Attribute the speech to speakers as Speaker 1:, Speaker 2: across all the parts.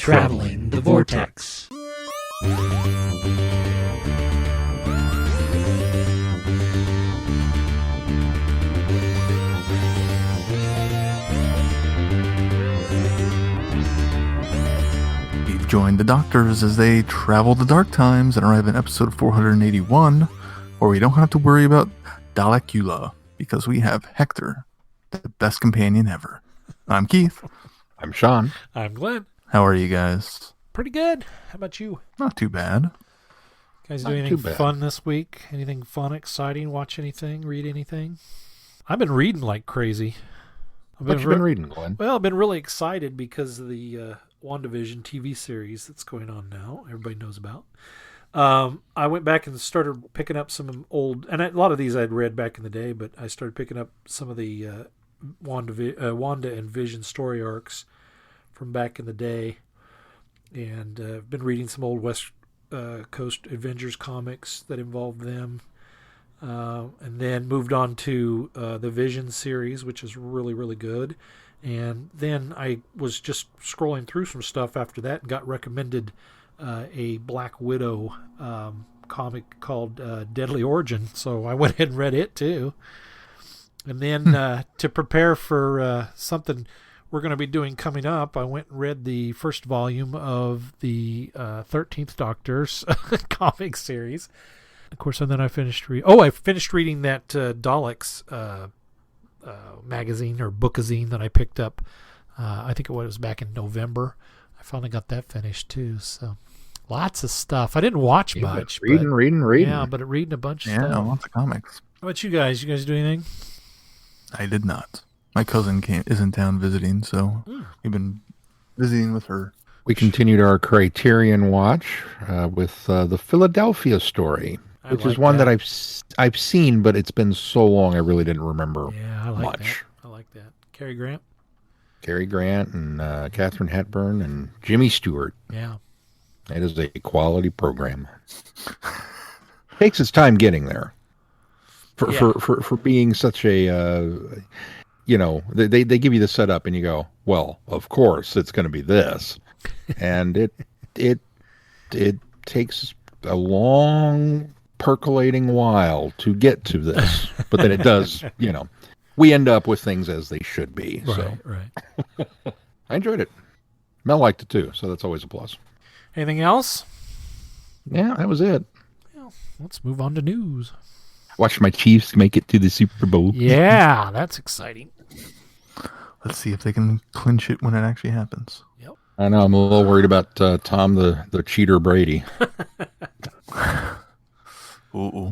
Speaker 1: Traveling the Vortex.
Speaker 2: We've joined the Doctors as they travel the dark times and arrive in episode 481, where we don't have to worry about Dalekula, because we have Hector, the best companion ever. I'm Keith.
Speaker 3: I'm Sean.
Speaker 4: I'm Glenn.
Speaker 2: How are you guys?
Speaker 4: Pretty good. How about you?
Speaker 2: Not too bad.
Speaker 4: Guys do anything fun this week? Anything fun, exciting? Watch anything? Read anything? I've been reading like crazy.
Speaker 3: What you been reading, Glenn?
Speaker 4: Well, I've been really excited because of the WandaVision TV series that's going on now. Everybody knows about. I went back and started picking up some old, and a lot of these I'd read back in the day, but I started picking up some of the Wanda and Vision story arcs from back in the day, and I've been reading some old West Coast Avengers comics that involved them, and then moved on to the Vision series, which is really, really good. And then I was just scrolling through some stuff after that and got recommended a Black Widow comic called Deadly Origin, so I went ahead and read it too. And then to prepare for something we're going to be doing coming up, I went and read the first volume of the 13th Doctor's comic series. Of course, and then I finished reading that Daleks magazine or bookazine that I picked up. I think it was back in November. I finally got that finished too. So lots of stuff. I didn't watch much.
Speaker 3: Reading.
Speaker 4: Yeah, but reading a bunch of stuff.
Speaker 2: Yeah, lots of comics.
Speaker 4: How about you guys? You guys do anything?
Speaker 2: I did not. My cousin is in town visiting, so we've been visiting with her.
Speaker 3: We continued our Criterion watch with the Philadelphia story, which is one that I've seen, but it's been so long I really didn't remember much.
Speaker 4: I like that. Cary Grant
Speaker 3: and Katharine Hepburn and Jimmy Stewart.
Speaker 4: Yeah.
Speaker 3: It is a quality program. Takes its time getting there. For being such a, they give you the setup and you go, well, of course it's going to be this. And it takes a long percolating while to get to this, but then it does, we end up with things as they should be.
Speaker 4: Right.
Speaker 3: I enjoyed it. Mel liked it too, so that's always a plus.
Speaker 4: Anything else?
Speaker 3: Yeah, that was it.
Speaker 4: Well, let's move on to news.
Speaker 3: Watched my Chiefs make it to the Super Bowl.
Speaker 4: Yeah, that's exciting.
Speaker 2: Let's see if they can clinch it when it actually happens.
Speaker 4: Yep.
Speaker 3: I know, I'm a little worried about Tom the cheater Brady.
Speaker 2: Ooh.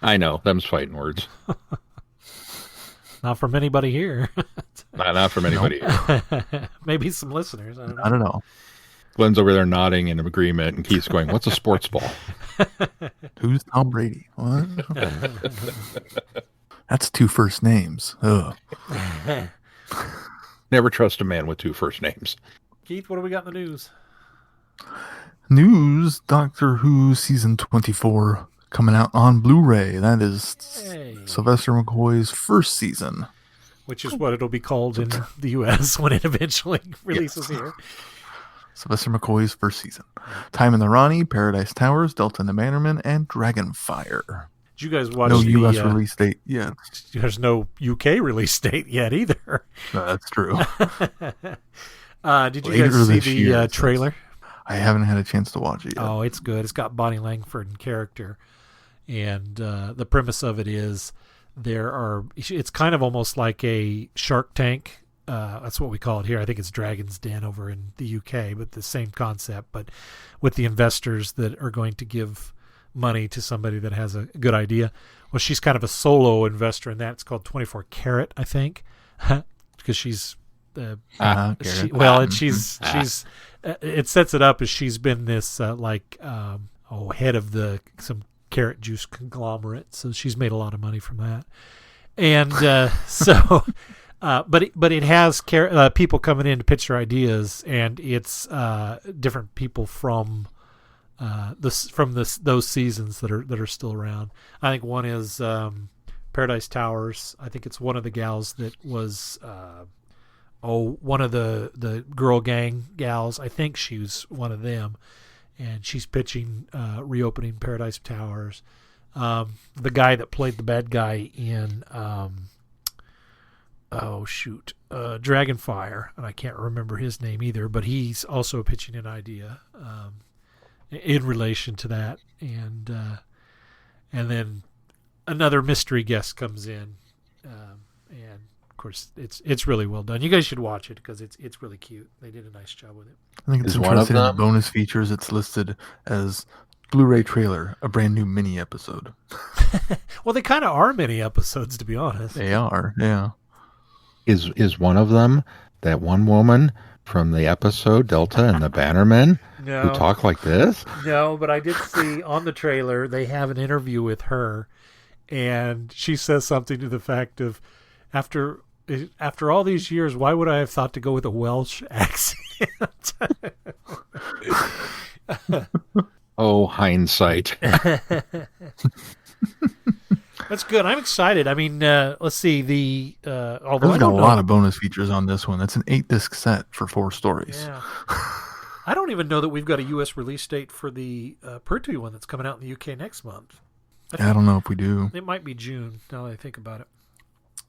Speaker 3: I know, them's fighting words.
Speaker 4: Not from anybody here.
Speaker 3: Not from anybody here.
Speaker 4: Maybe some listeners.
Speaker 2: I don't know.
Speaker 3: Glenn's over there nodding in agreement, and Keith's going, what's a sports ball?
Speaker 2: Who's Tom Brady? What? That's two first names. Ugh.
Speaker 3: Never trust a man with two first names.
Speaker 4: Keith, what do we got in the news?
Speaker 2: News, Doctor Who Season 24 coming out on Blu-ray. That is Sylvester McCoy's first season.
Speaker 4: Which is what it'll be called in the U.S. when it eventually releases here.
Speaker 2: Sylvester McCoy's first season. Time in the Rani, Paradise Towers, Delta and the Bannerman, and Dragonfire.
Speaker 4: Did you guys watch
Speaker 2: no U.S. release date yet?
Speaker 4: There's no U.K. release date yet either.
Speaker 2: No, that's true.
Speaker 4: Did you guys see the trailer?
Speaker 2: I haven't had a chance to watch it yet.
Speaker 4: Oh, it's good. It's got Bonnie Langford in character. And the premise of it is it's kind of almost like a Shark Tank. That's what we call it here. I think it's Dragon's Den over in the UK, but the same concept, but with the investors that are going to give money to somebody that has a good idea. Well, she's kind of a solo investor in that. It's called 24 Carat, I think, because she's it sets it up as she's been this head of some carrot juice conglomerate. So she's made a lot of money from that. And but it has people coming in to pitch their ideas, and it's different people from those seasons that are still around. I think one is Paradise Towers. I think it's one of the gals that was one of the girl gang gals. I think she's one of them, and she's pitching reopening Paradise Towers. The guy that played the bad guy in Dragonfire, and I can't remember his name either, but he's also pitching an idea in relation to that, and then another mystery guest comes in, and of course it's really well done. You guys should watch it because it's really cute. They did a nice job with it.
Speaker 2: I think it's
Speaker 3: Is one of
Speaker 2: interesting in the
Speaker 3: them-
Speaker 2: bonus features. It's listed as Blu-ray trailer, a brand new mini episode.
Speaker 4: Well, they kind of are mini episodes, to be honest.
Speaker 2: They are, yeah.
Speaker 3: Is one of them that one woman from the episode Delta and the Bannermen who talk like this?
Speaker 4: No, but I did see on the trailer they have an interview with her, and she says something to the fact of, after all these years, why would I have thought to go with a Welsh accent?
Speaker 3: Oh, hindsight.
Speaker 4: That's good. I'm excited. I mean, let's see. Although
Speaker 2: There's
Speaker 4: I
Speaker 2: got a
Speaker 4: don't know,
Speaker 2: lot of bonus features on this one. That's an 8-disc set for 4 stories.
Speaker 4: yeah. I don't even know that we've got a U.S. release date for the Pertwee one that's coming out in the U.K. next month.
Speaker 2: I don't know if we do.
Speaker 4: It might be June, now that I think about it.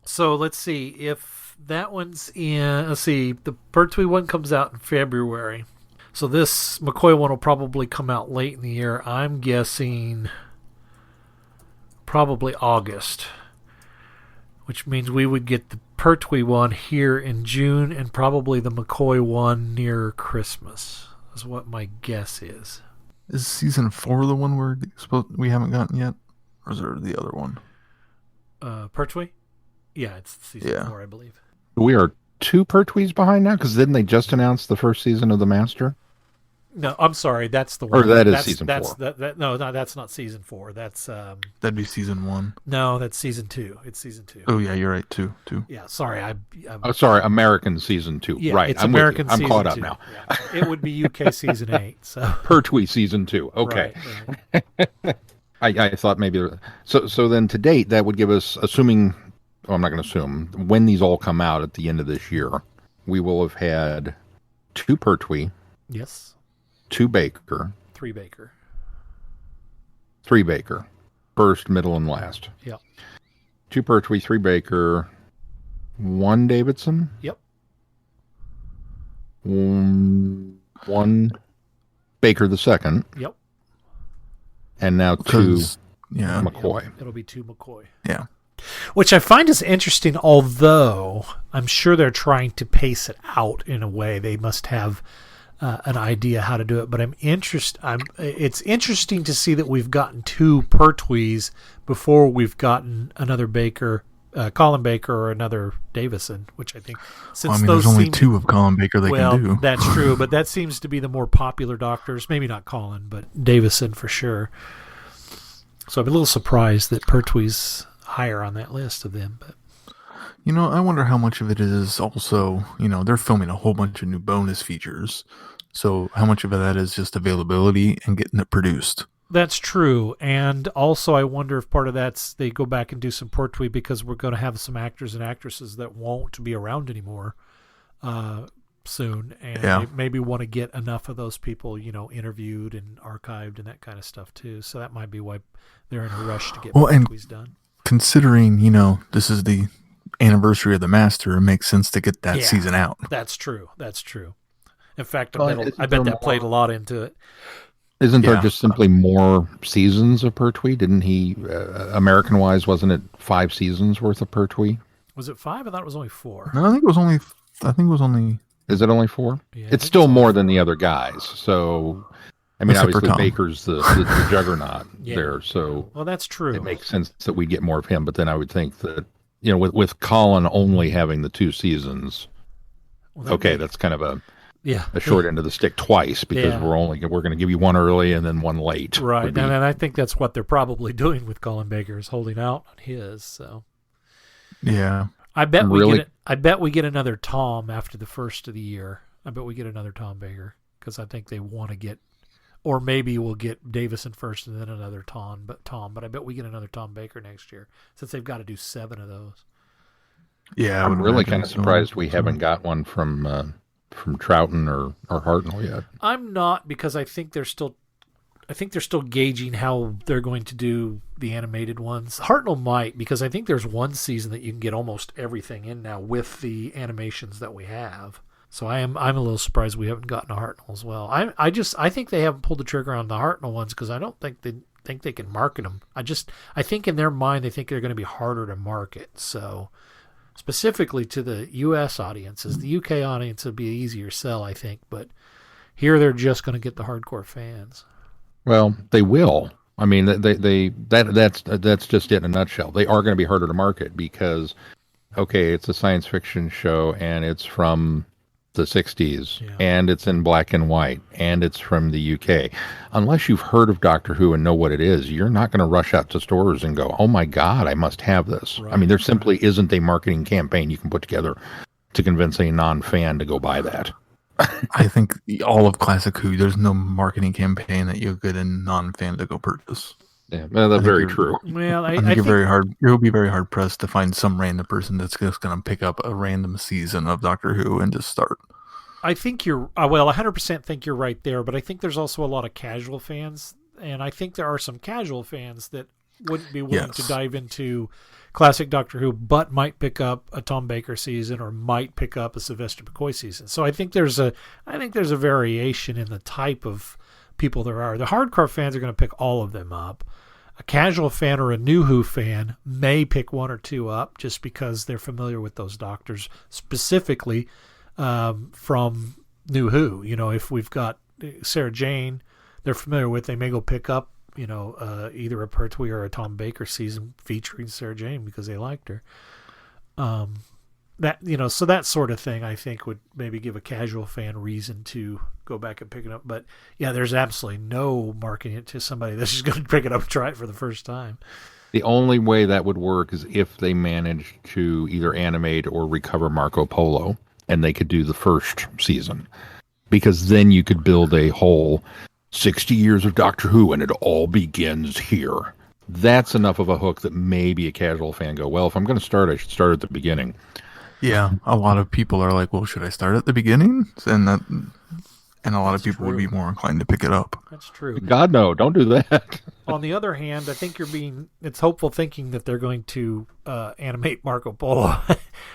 Speaker 4: So let's see if that one's in. Let's see, the Pertwee one comes out in February. So this McCoy one will probably come out late in the year. I'm guessing probably August, which means we would get the Pertwee one here in June and probably the McCoy one near Christmas, is what my guess is.
Speaker 2: Is season 4 the one we haven't gotten yet? Or is there the other one?
Speaker 4: Pertwee? Yeah, it's season 4, I believe.
Speaker 3: We are 2 Pertwees behind now, because didn't they just announce the first season of The Master?
Speaker 4: No, I'm sorry. That's the one.
Speaker 3: Or that is
Speaker 4: that's,
Speaker 3: season
Speaker 4: that's,
Speaker 3: 4.
Speaker 4: No, that's not season 4. That's
Speaker 2: That'd be season 1.
Speaker 4: no, that's season 2. It's season 2.
Speaker 2: Oh yeah, you're right. Two.
Speaker 4: Yeah, sorry.
Speaker 3: Oh, sorry, American season 2.
Speaker 4: Yeah,
Speaker 3: right,
Speaker 4: it's
Speaker 3: I'm with you.
Speaker 4: American
Speaker 3: I'm
Speaker 4: season
Speaker 3: caught up
Speaker 4: 2.
Speaker 3: now.
Speaker 4: Yeah. It would be UK season 8. So
Speaker 3: Pertwee season 2. Okay.
Speaker 4: Right.
Speaker 3: I thought maybe so then to date that would give us, assuming, well, I'm not going to assume, when these all come out at the end of this year, we will have had 2 Pertwee,
Speaker 4: Yes.
Speaker 3: 2 Baker,
Speaker 4: 3 Baker.
Speaker 3: 3 Baker, first, middle, and last.
Speaker 4: Yep.
Speaker 3: 2 Pertwee, 3 Baker, 1 Davidson.
Speaker 4: Yep.
Speaker 3: 1 Baker the second,
Speaker 4: Yep.
Speaker 3: and now 2
Speaker 2: Because yeah,
Speaker 3: McCoy.
Speaker 4: It'll be 2 McCoy.
Speaker 2: yeah.
Speaker 4: Which I find is interesting, although I'm sure they're trying to pace it out in a way. They must have an idea how to do it. But it's interesting to see that we've gotten 2 Pertwees before we've gotten another Baker, Colin Baker, or another Davison, which I think, since those
Speaker 2: there's only
Speaker 4: seem
Speaker 2: 2 of Colin Baker they can do.
Speaker 4: that's true, but that seems to be the more popular doctors. Maybe not Colin, but Davison for sure. So I'm a little surprised that Pertwee's higher on that list of them. But
Speaker 2: I wonder how much of it is also, they're filming a whole bunch of new bonus features. So how much of that is just availability and getting it produced?
Speaker 4: that's true. And also I wonder if part of that's they go back and do some Pertwee because we're going to have some actors and actresses that won't be around anymore soon. And they maybe want to get enough of those people, interviewed and archived and that kind of stuff too. So that might be why they're in a rush to get Pertwees done.
Speaker 2: Considering, this is the anniversary of the Master, it makes sense to get that season out.
Speaker 4: That's true. In fact, I bet that played a lot into it.
Speaker 3: Isn't there just simply more seasons of Pertwee? Didn't he, American-wise, wasn't it 5 seasons worth of Pertwee?
Speaker 4: Was it 5? I thought it was only 4.
Speaker 2: No, I think it was only.
Speaker 3: Is it only 4?
Speaker 4: Yeah,
Speaker 3: it's still more than the other guys. So, I mean,
Speaker 2: Except for
Speaker 3: obviously
Speaker 2: Tom.
Speaker 3: Baker's the juggernaut there. So,
Speaker 4: well, that's true.
Speaker 3: it makes sense that we get more of him. But then I would think that, with Colin only having the 2 seasons, that's kind of a short end of the stick twice because we're going to give you 1 early and then 1 late.
Speaker 4: Right. And I think that's what they're probably doing with Colin Baker, is holding out on his. So
Speaker 2: Yeah.
Speaker 4: I bet we get another Tom after the first of the year. I bet we get another Tom Baker because I think they want to get, or maybe we'll get Davison first and then another Tom. But I bet we get another Tom Baker next year since they've got to do 7 of those.
Speaker 2: Yeah, I
Speaker 3: I'm
Speaker 2: would
Speaker 3: really
Speaker 2: imagine
Speaker 3: kind of
Speaker 2: so.
Speaker 3: surprised we haven't got one from Troughton or Hartnell yet.
Speaker 4: I'm not, because I think they're still gauging how they're going to do the animated ones. Hartnell might, because I think there's one season that you can get almost everything in now with the animations that we have. So I'm a little surprised we haven't gotten a Hartnell as well. I think they haven't pulled the trigger on the Hartnell ones because I don't think they can market them. I think in their mind they think they're going to be harder to market. So specifically to the U.S. audiences, the U.K. audience would be an easier sell, I think. But here they're just going to get the hardcore fans.
Speaker 3: Well, they will. I mean, that's just it in a nutshell. They are going to be harder to market because, okay, it's a science fiction show and it's from the 60s and it's in black and white and it's from the UK. Unless you've heard of Doctor Who and know what it is, you're not going to rush out to stores and go, oh my God, I must have this. Right. I mean, there simply isn't a marketing campaign you can put together to convince a non-fan to go buy that.
Speaker 2: I think all of Classic Who, there's no marketing campaign that you'll get a non-fan to go purchase.
Speaker 3: Yeah, that's very true.
Speaker 4: Well, I
Speaker 2: think you'll be very hard pressed to find some random person that's just going to pick up a random season of Doctor Who and just start.
Speaker 4: I think you're 100% think you're right there, but I think there's also a lot of casual fans, and I think there are some casual fans that wouldn't be willing to dive into classic Doctor Who, but might pick up a Tom Baker season or might pick up a Sylvester McCoy season. So I think there's a variation in the type of people there are. The hardcore fans are going to pick all of them up. A casual fan or a new Who fan may pick one or two up just because they're familiar with those doctors, specifically from New Who. You know, if we've got Sarah Jane they're familiar with, they may go pick up, either a Pertwee or a Tom Baker season featuring Sarah Jane because they liked her. So that sort of thing I think would maybe give a casual fan reason to go back and pick it up. But yeah, there's absolutely no marketing it to somebody that's just going to pick it up and try it for the first time.
Speaker 3: The only way that would work is if they managed to either animate or recover Marco Polo and they could do the first season, because then you could build a whole 60 years of Doctor Who and it all begins here. That's enough of a hook that maybe a casual fan go, well, if I'm going to start, I should start at the beginning.
Speaker 2: Yeah, a lot of people are like, well, should I start at the beginning? And a lot of people would be more inclined to pick it up.
Speaker 4: That's true.
Speaker 3: God, no, don't do that.
Speaker 4: On the other hand, I think it's hopeful thinking that they're going to animate Marco Polo.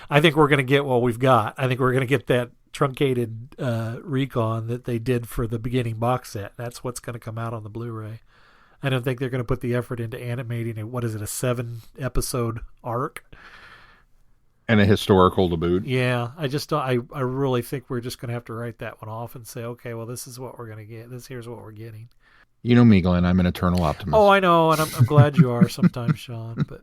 Speaker 4: I think we're going to get what we've got. I think we're going to get that truncated recon that they did for the beginning box set. That's what's going to come out on the Blu-ray. I don't think they're going to put the effort into animating a 7-episode arc.
Speaker 3: And a historical to boot.
Speaker 4: Yeah, I just don't. I really think we're just going to have to write that one off and say, okay, well, this is what we're going to get. Here's what we're getting.
Speaker 3: You know me, Glenn. I'm an eternal optimist.
Speaker 4: Oh, I know, and I'm glad you are sometimes, Sean. But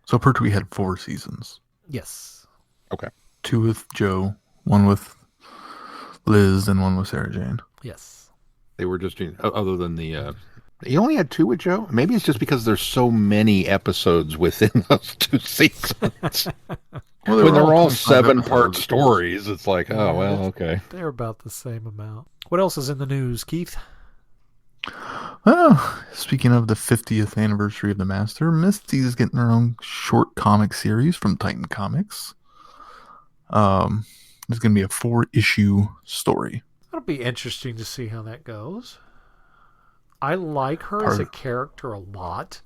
Speaker 2: so Pertwee had 4 seasons.
Speaker 4: Yes.
Speaker 3: Okay.
Speaker 2: 2 with Joe, 1 with Liz, and 1 with Sarah Jane.
Speaker 4: Yes.
Speaker 3: They were just other than the. You only had 2 with Joe? Maybe it's just because there's so many episodes within those 2 seasons.
Speaker 2: Well,
Speaker 3: when they're all 7-part stories, it's like, oh, well, okay.
Speaker 4: They're about the same amount. What else is in the news, Keith?
Speaker 2: Well, speaking of the 50th anniversary of the Master, Misty is getting her own short comic series from Titan Comics. It's going to be a 4-issue story.
Speaker 4: That'll be interesting to see how that goes. I like her as a character a lot.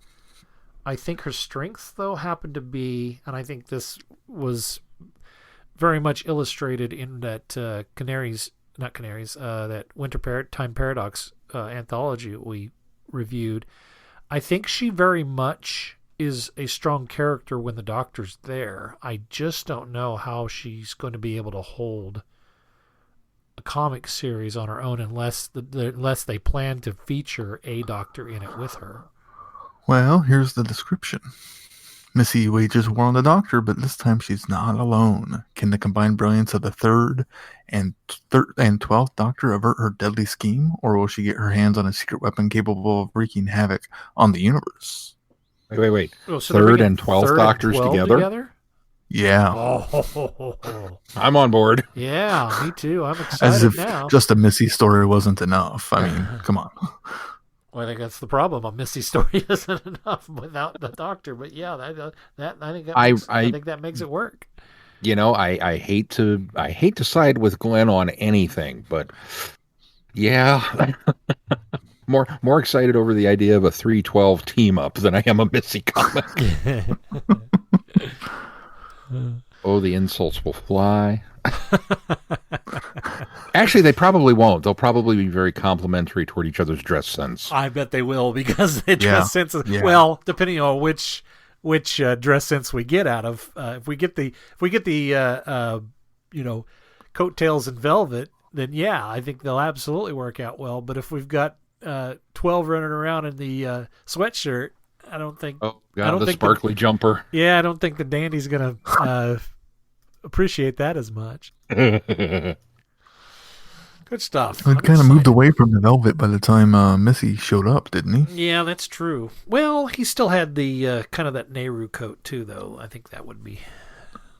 Speaker 4: I think her strengths, though, happen to be, and I think this was very much illustrated in that that Winter Time Paradox anthology we reviewed. I think she very much is a strong character when the Doctor's there. I just don't know how she's going to be able to hold a comic series on her own unless they plan to feature a Doctor in it with her.
Speaker 2: Well, here's the description. Missy wages war on the Doctor, but this time she's not alone. Can the combined brilliance of the 3rd and 12th Doctor avert her deadly scheme, or will she get her hands on a secret weapon capable of wreaking havoc on the universe?
Speaker 3: Wait.
Speaker 4: Oh, so
Speaker 3: 3rd and 12th Doctors together?
Speaker 2: Yeah.
Speaker 4: Oh.
Speaker 3: I'm on board.
Speaker 4: Yeah, me too. I'm excited
Speaker 2: As if
Speaker 4: now.
Speaker 2: just a Missy story wasn't enough. I mean, come on.
Speaker 4: Well, I think that's the problem. A Missy story isn't enough without the Doctor. But yeah, I think that makes it work.
Speaker 3: You know, I hate to side with Glenn on anything, but yeah, more excited over the idea of a 312 team up than I am a Missy comic. Oh, the insults will fly. Actually, they probably won't. They'll probably be very complimentary toward each other's dress sense.
Speaker 4: I bet they will, because the dress sense is, well, depending on which dress sense we get out of. If we get the coattails and velvet, then yeah, I think they'll absolutely work out well. But if we've got 12 running around in the sweatshirt, I don't think.
Speaker 3: Oh God, the sparkly jumper.
Speaker 4: Yeah, I don't think the dandy's gonna appreciate that as much. Good stuff.
Speaker 2: It kind of moved away from the velvet by the time Missy showed up, didn't he?
Speaker 4: Yeah, that's true. Well, he still had the kind of that Nehru coat too, though. I think that would be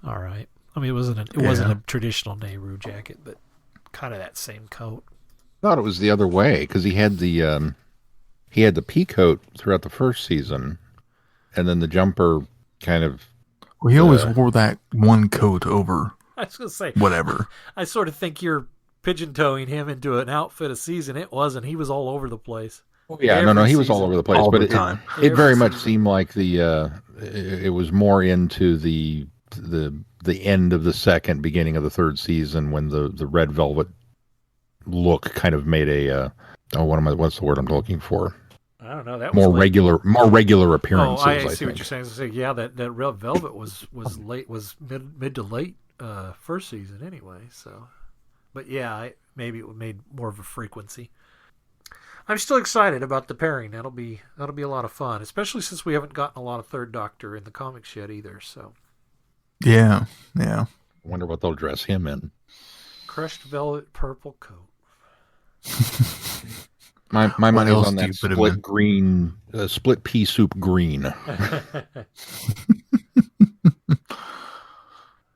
Speaker 4: all right. I mean, it wasn't a traditional Nehru jacket, but kind of that same coat.
Speaker 3: I thought it was the other way, because he had the pea coat throughout the first season, and then the jumper kind of.
Speaker 2: Well, he always wore that one coat over.
Speaker 4: I was going to say
Speaker 2: whatever.
Speaker 4: I sort of think you're pigeon-toeing him into an outfit a season. It wasn't. He was all over the place.
Speaker 3: Oh, yeah, no, he was all over the place.
Speaker 2: All
Speaker 3: but
Speaker 2: the time.
Speaker 3: It very much seemed like it was more into the end of the second, beginning of the third season, when the red velvet look kind of made a what's the word I'm looking for?
Speaker 4: I don't know. That
Speaker 3: more
Speaker 4: was
Speaker 3: regular appearances.
Speaker 4: Oh, I see what you're saying. So, yeah, that red velvet was mid to late first season anyway. So, but yeah, maybe it made more of a frequency. I'm still excited about the pairing. That'll be a lot of fun, especially since we haven't gotten a lot of Third Doctor in the comics yet either. So,
Speaker 2: yeah.
Speaker 3: I wonder what they'll dress him in.
Speaker 4: Crushed velvet purple coat.
Speaker 3: My money was on that split pea soup green.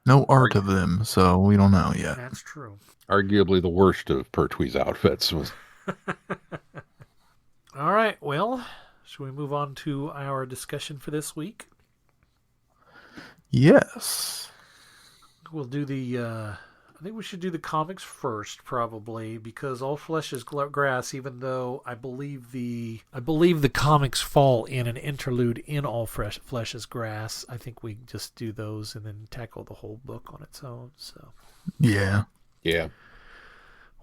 Speaker 2: No art of them, so we don't know yet.
Speaker 4: That's true.
Speaker 3: Arguably the worst of Pertwee's outfits.
Speaker 4: All right, well, should we move on to our discussion for this week?
Speaker 2: Yes.
Speaker 4: We'll do I think we should do the comics first, probably, because All Flesh is Grass, even though I believe the comics fall in an interlude in All Flesh is Grass. I think we just do those and then tackle the whole book on its own. So
Speaker 2: yeah.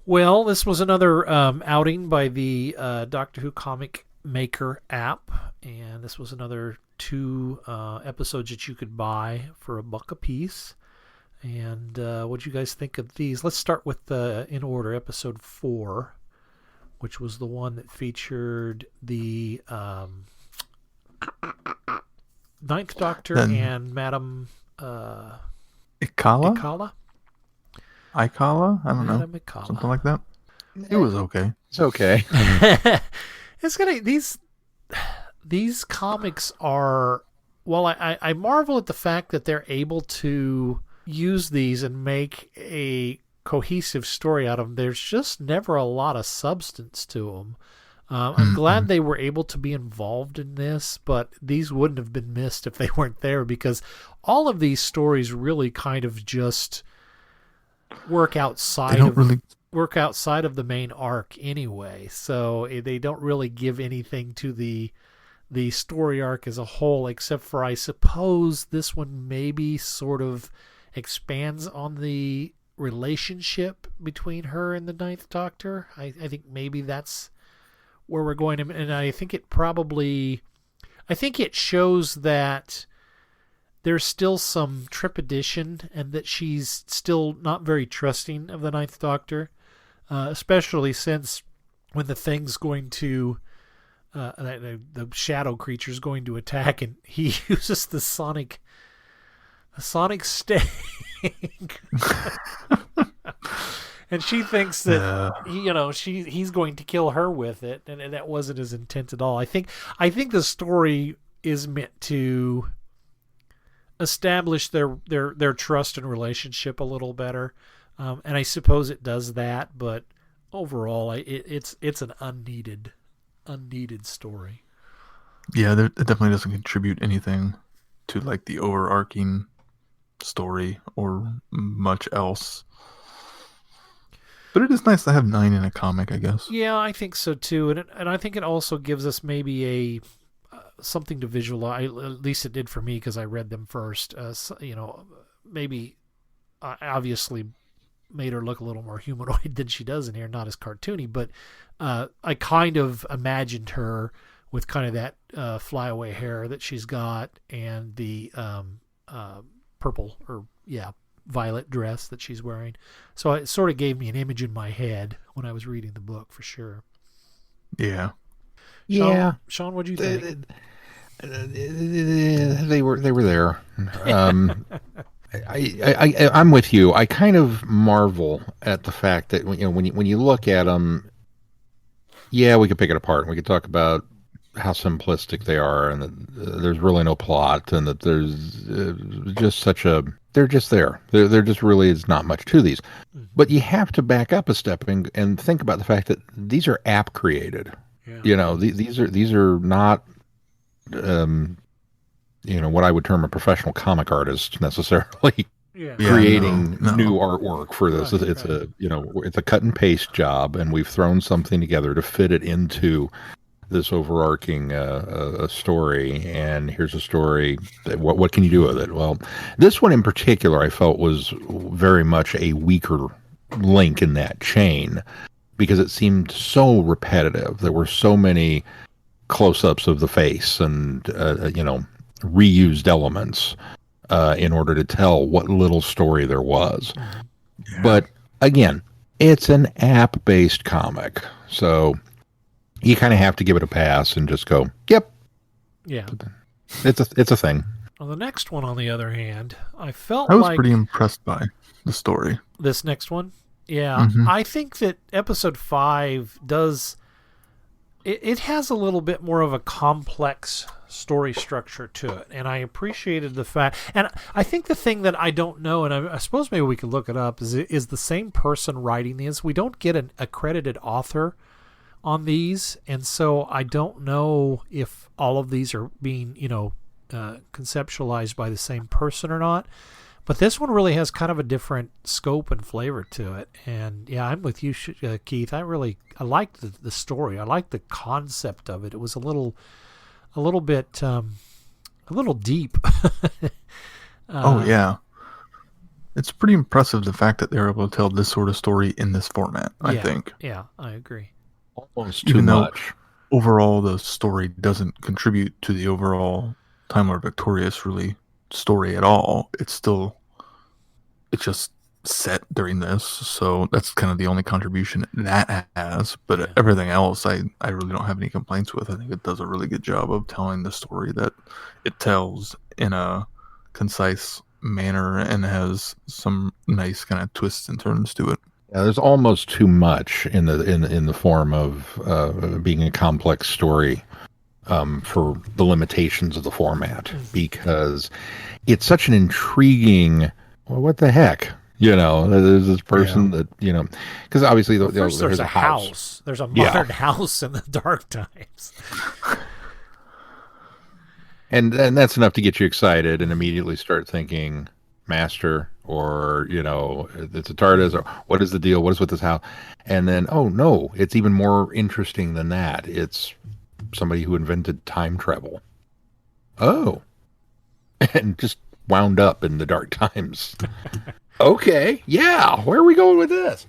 Speaker 4: Well, this was another outing by the Doctor Who Comic Maker app, and this was another 2 episodes that you could buy for $1 a piece. And what do you guys think of these? Let's start with in order, episode 4, which was the one that featured the Ninth Doctor and Madame
Speaker 2: Ikala?
Speaker 4: Ikala?
Speaker 2: I don't know.
Speaker 4: Madame Ikala.
Speaker 2: Something like that. It was okay.
Speaker 3: It's okay.
Speaker 4: It's gonna these comics are, well, I marvel at the fact that they're able to use these and make a cohesive story out of them. There's just never a lot of substance to them. I'm glad they were able to be involved in this, but these wouldn't have been missed if they weren't there, because all of these stories really kind of just work outside of the main arc anyway. So they don't really give anything to the story arc as a whole, except for, I suppose, this one maybe sort of expands on the relationship between her and the Ninth Doctor. I think maybe that's where we're going to, and I think it shows that there's still some trepidation and that she's still not very trusting of the Ninth Doctor, especially since when the thing's going to the shadow creature's going to attack, and he uses the sonic sting. And she thinks that he's going to kill her with it, and that wasn't his intent at all. I think the story is meant to establish their trust and relationship a little better, and I suppose it does that. But overall, it's an unneeded unneeded story.
Speaker 2: Yeah, it definitely doesn't contribute anything to like the overarching story or much else. But it is nice to have 9 in a comic, I guess.
Speaker 4: Yeah, I think so too, and I think it also gives us maybe a something to visualize. At least it did for me because I read them first. Maybe obviously made her look a little more humanoid than she does in here, not as cartoony, but I kind of imagined her with kind of that flyaway hair that she's got and the purple or violet dress that she's wearing. So it sort of gave me an image in my head when I was reading the book for sure.
Speaker 2: Yeah.
Speaker 4: Sean, what do you think?
Speaker 3: They were there. I'm with you. I kind of marvel at the fact that when you look at them, we could pick it apart and we could talk about how simplistic they are and that there's really no plot and that there's just they're just there. There just really is not much to these. But you have to back up a step and think about the fact that these are app created. Yeah. These are not what I would term a professional comic artist necessarily creating new artwork for this. Right, it's a cut and paste job, and we've thrown something together to fit it into this overarching story. And here's a story. What can you do with it? Well, this one in particular, I felt was very much a weaker link in that chain because it seemed so repetitive. There were so many close-ups of the face and reused elements in order to tell what little story there was. Yeah. But again, it's an app-based comic, so you kind of have to give it a pass and just go, yep.
Speaker 4: Yeah.
Speaker 3: It's a thing.
Speaker 4: Well, the next one, on the other hand, I
Speaker 2: was pretty impressed by the story.
Speaker 4: This next one? Yeah. Mm-hmm. I think that episode 5 does... It has a little bit more of a complex story structure to it, and I appreciated the fact. And I think the thing that I don't know, and I suppose maybe we could look it up, is the same person writing these. We don't get an accredited author on these, and so I don't know if all of these are being, conceptualized by the same person or not. But this one really has kind of a different scope and flavor to it. And yeah, I'm with you, Keith. I liked the story. I liked the concept of it. It was a little bit, a little deep.
Speaker 2: Oh yeah. It's pretty impressive the fact that they're able to tell this sort of story in this format, I think.
Speaker 4: Yeah, I agree.
Speaker 3: Almost too much.
Speaker 2: Overall, the story doesn't contribute to the overall Time Lord Victorious story at all. It's just set during this, so that's kind of the only contribution that has. But everything else, I really don't have any complaints with. I think it does a really good job of telling the story that it tells in a concise manner and has some nice kind of twists and turns to it.
Speaker 3: Yeah, there's almost too much in the form of being a complex story for the limitations of the format, because it's such an intriguing. Well, what the heck? There's this person that because obviously there's a house.
Speaker 4: There's a modern house in the dark times.
Speaker 3: And that's enough to get you excited and immediately start thinking master or it's a TARDIS or what is the deal? What is with this house? And then no, it's even more interesting than that. It's somebody who invented time travel. Oh, and just wound up in the dark times. Okay, yeah, where are we going with this?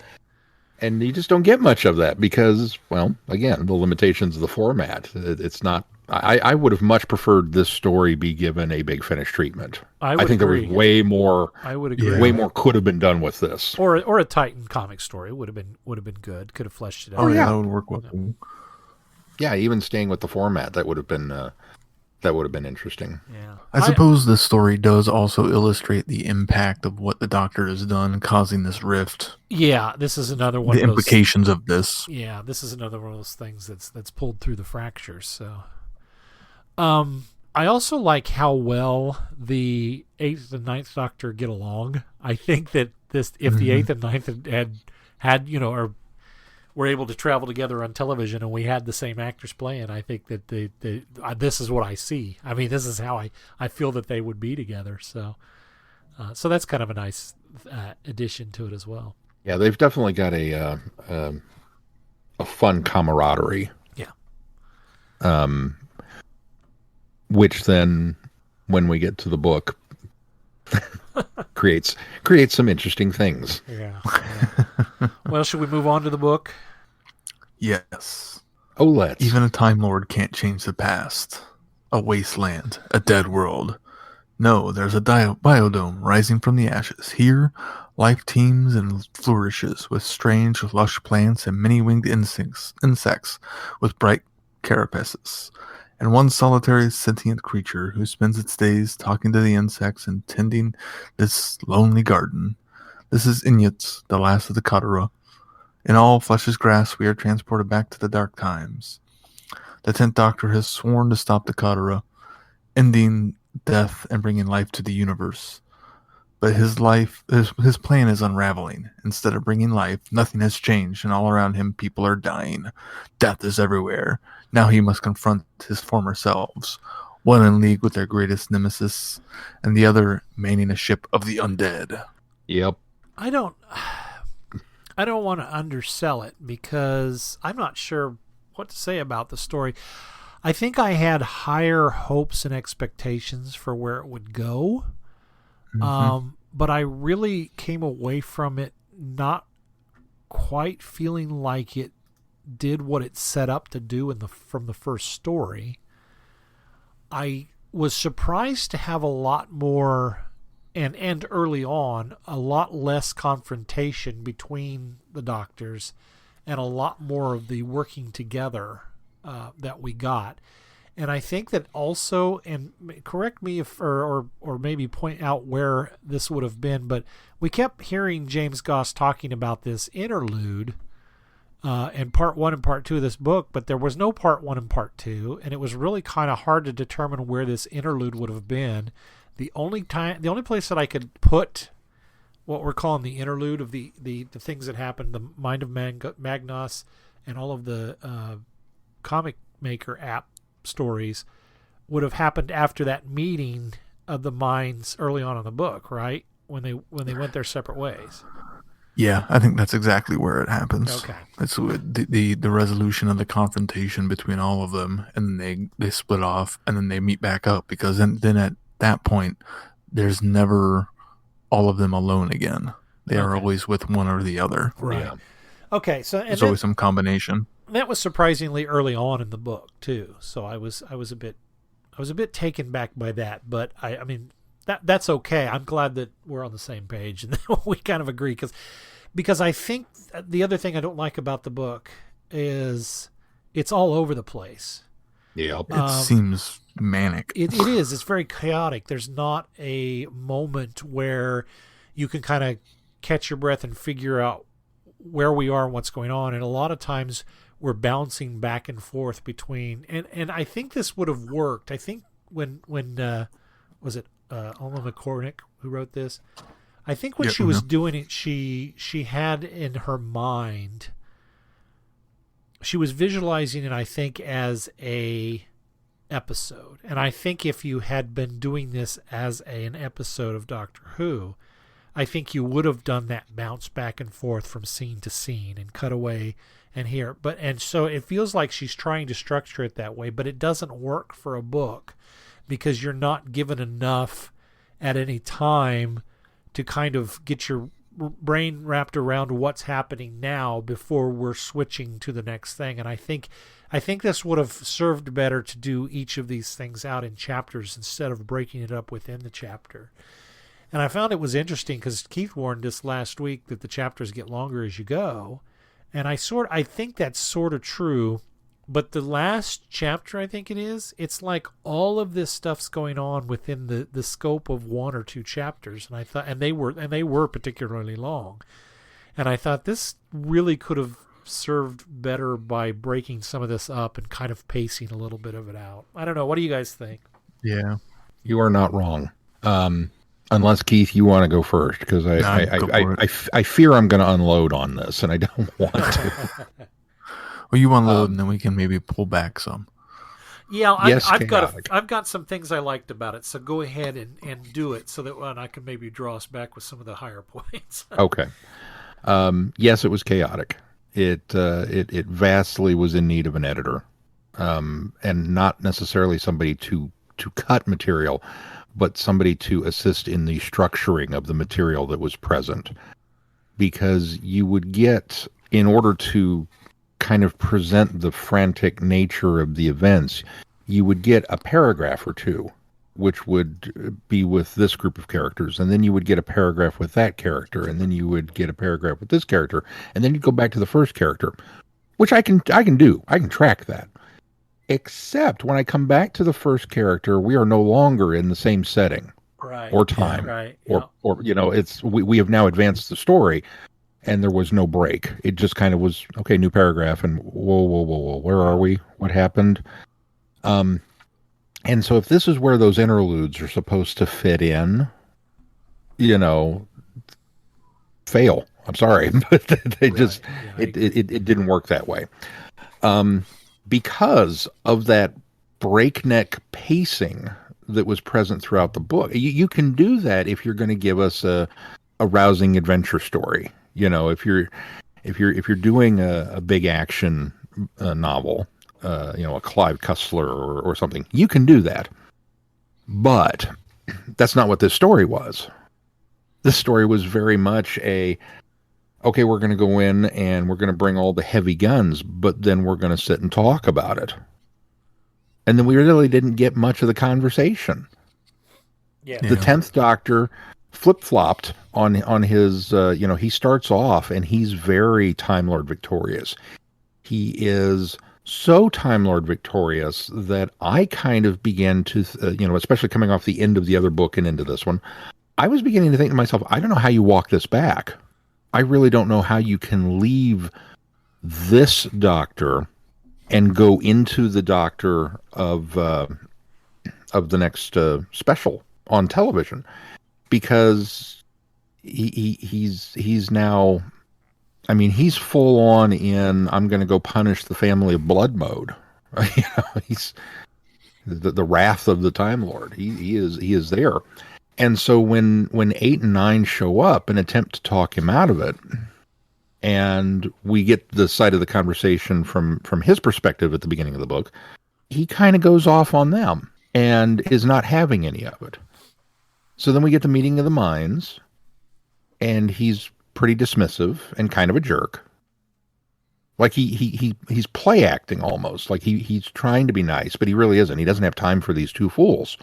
Speaker 3: And you just don't get much of that because, well, again, the limitations of the format. It's not. I would have much preferred this story be given a Big Finish treatment.
Speaker 4: I
Speaker 3: think
Speaker 4: agree.
Speaker 3: There was way more.
Speaker 4: I would agree.
Speaker 3: Way more could have been done with this,
Speaker 4: or a Titan comic story would have been good. Could have fleshed it out.
Speaker 2: Oh yeah, that would work well.
Speaker 3: Yeah, even staying with the format, that would have been interesting.
Speaker 4: Yeah.
Speaker 2: I suppose this story does also illustrate the impact of what the Doctor has done, causing this rift.
Speaker 4: Yeah, this is another one.
Speaker 2: The implications of this.
Speaker 4: Yeah, this is another one of those things that's pulled through the fractures. So, I also like how well the 8th and 9th Doctor get along. I think that if the 8th and 9th had or were able to travel together on television and we had the same actors playing, I think that this is what I see. I mean, this is how I feel that they would be together. So that's kind of a nice addition to it as well.
Speaker 3: Yeah, they've definitely got a fun camaraderie.
Speaker 4: Yeah.
Speaker 3: Which then, when we get to the book, creates some interesting things.
Speaker 4: Yeah. Well, should we move on to the book?
Speaker 2: Yes.
Speaker 3: Oh, let's.
Speaker 2: Even a Time Lord can't change the past. A wasteland, a dead world. No, there's a biodome rising from the ashes. Here, life teems and flourishes with strange, lush plants and many-winged insects with bright carapaces, and one solitary sentient creature who spends its days talking to the insects and tending this lonely garden. This is Inyat, the last of the Katara. In all flesh is grass, we are transported back to the dark times. The 10th Doctor has sworn to stop the Katara, ending death and bringing life to the universe. But his plan is unraveling. Instead of bringing life, nothing has changed, and all around him people are dying. Death is everywhere. Now he must confront his former selves, one in league with their greatest nemesis, and the other manning a ship of the undead.
Speaker 3: Yep.
Speaker 4: I don't want to undersell it because I'm not sure what to say about the story. I think I had higher hopes and expectations for where it would go.
Speaker 2: Mm-hmm.
Speaker 4: But I really came away from it not quite feeling like it did what it set up to do from the first story. I was surprised to have a lot more and early on a lot less confrontation between the Doctors and a lot more of the working together that we got. And I think that also, and correct me if, or maybe point out where this would have been, but we kept hearing James Goss talking about this interlude in part 1 and part 2 of this book, but there was no part 1 and part 2, and it was really kind of hard to determine where this interlude would have been. The only place that I could put what we're calling the interlude of the things that happened, the Mind of Magnos and all of the Comic Maker app stories would have happened after that meeting of the minds early on in the book, right? When they went their separate ways.
Speaker 2: Yeah, I think that's exactly where it happens.
Speaker 4: Okay.
Speaker 2: It's the resolution of the confrontation between all of them, and then they split off, and then they meet back up, because then at that point, there's never all of them alone again. They are always with one or the other.
Speaker 4: Right.
Speaker 3: Yeah.
Speaker 4: Okay, so
Speaker 2: There's always some combination.
Speaker 4: that was surprisingly early on in the book too. So I was a bit taken back by that, but I mean that's okay. I'm glad that we're on the same page and we kind of agree because I think the other thing I don't like about the book is it's all over the place.
Speaker 3: Yep.
Speaker 2: It seems manic.
Speaker 4: It is. It's very chaotic. There's not a moment where you can kind of catch your breath and figure out where we are and what's going on. And a lot of times we're bouncing back and forth between, and I think this would have worked. I think when was it Uma McCormack who wrote this? I think when she was doing it, she had in her mind, she was visualizing it, I think, as a episode. And I think if you had been doing this as an episode of Doctor Who, I think you would have done that bounce back and forth from scene to scene and cut away and here. And so it feels like she's trying to structure it that way, but it doesn't work for a book because you're not given enough at any time to kind of get your brain wrapped around what's happening now before we're switching to the next thing. And I think this would have served better to do each of these things out in chapters instead of breaking it up within the chapter. And I found it was interesting because Keith warned us last week that the chapters get longer as you go. And I think that's sort of true. But the last chapter, I think it is, it's like all of this stuff's going on within the scope of one or two chapters. And I thought, and they were particularly long. And I thought this really could have served better by breaking some of this up and kind of pacing a little bit of it out. I don't know. What do you guys think?
Speaker 2: Yeah.
Speaker 3: You are not wrong. Unless Keith, you want to go first, because
Speaker 2: Go for
Speaker 3: I fear I'm going to unload on this, and I don't want to.
Speaker 2: Well, you unload, and then we can maybe pull back some.
Speaker 4: Yeah,
Speaker 3: Yes,
Speaker 4: I've
Speaker 3: chaotic.
Speaker 4: got some things I liked about it, so go ahead and do it, so that I can maybe draw us back with some of the higher points.
Speaker 3: Okay. Yes, it was chaotic. It vastly was in need of an editor, and not necessarily somebody to cut material, but somebody to assist in the structuring of the material that was present. Because you would get, in order to kind of present the frantic nature of the events, you would get a paragraph or two, which would be with this group of characters, and then you would get a paragraph with that character, and then you would get a paragraph with this character, and then you'd go back to the first character, which I can do. I can track that. Except when I come back to the first character, we are no longer in the same setting
Speaker 4: Right.
Speaker 3: or time,
Speaker 4: Right.
Speaker 3: or it's we have now advanced the story, and there was no break. It just kind of was, okay, new paragraph, and whoa, where are we? What happened? And so if this is where those interludes are supposed to fit in, fail. I'm sorry, but they just it didn't work that way. Because of that breakneck pacing that was present throughout the book. You can do that if you're going to give us a rousing adventure story. If you're doing a big action novel, a Clive Cussler or something, you can do that. But that's not what this story was. This story was very much okay, we're going to go in and we're going to bring all the heavy guns, but then we're going to sit and talk about it. And then we really didn't get much of the conversation.
Speaker 4: Yeah.
Speaker 3: The 10th Doctor flip-flopped on his, he starts off and he's very Time Lord victorious. He is so Time Lord victorious that I kind of began to, especially coming off the end of the other book and into this one, I was beginning to think to myself, I don't know how you walk this back. I really don't know how you can leave this Doctor and go into the Doctor of the next special on television, because he's now, he's full on in I'm going to go punish the family of blood mode. He's the wrath of the Time Lord. He is there. And so when 8 and 9 show up and attempt to talk him out of it, and we get the side of the conversation from his perspective at the beginning of the book, he kind of goes off on them and is not having any of it. So then we get the meeting of the minds, and he's pretty dismissive and kind of a jerk. Like he's play acting almost. Like he's trying to be nice, but he really isn't. He doesn't have time for these two fools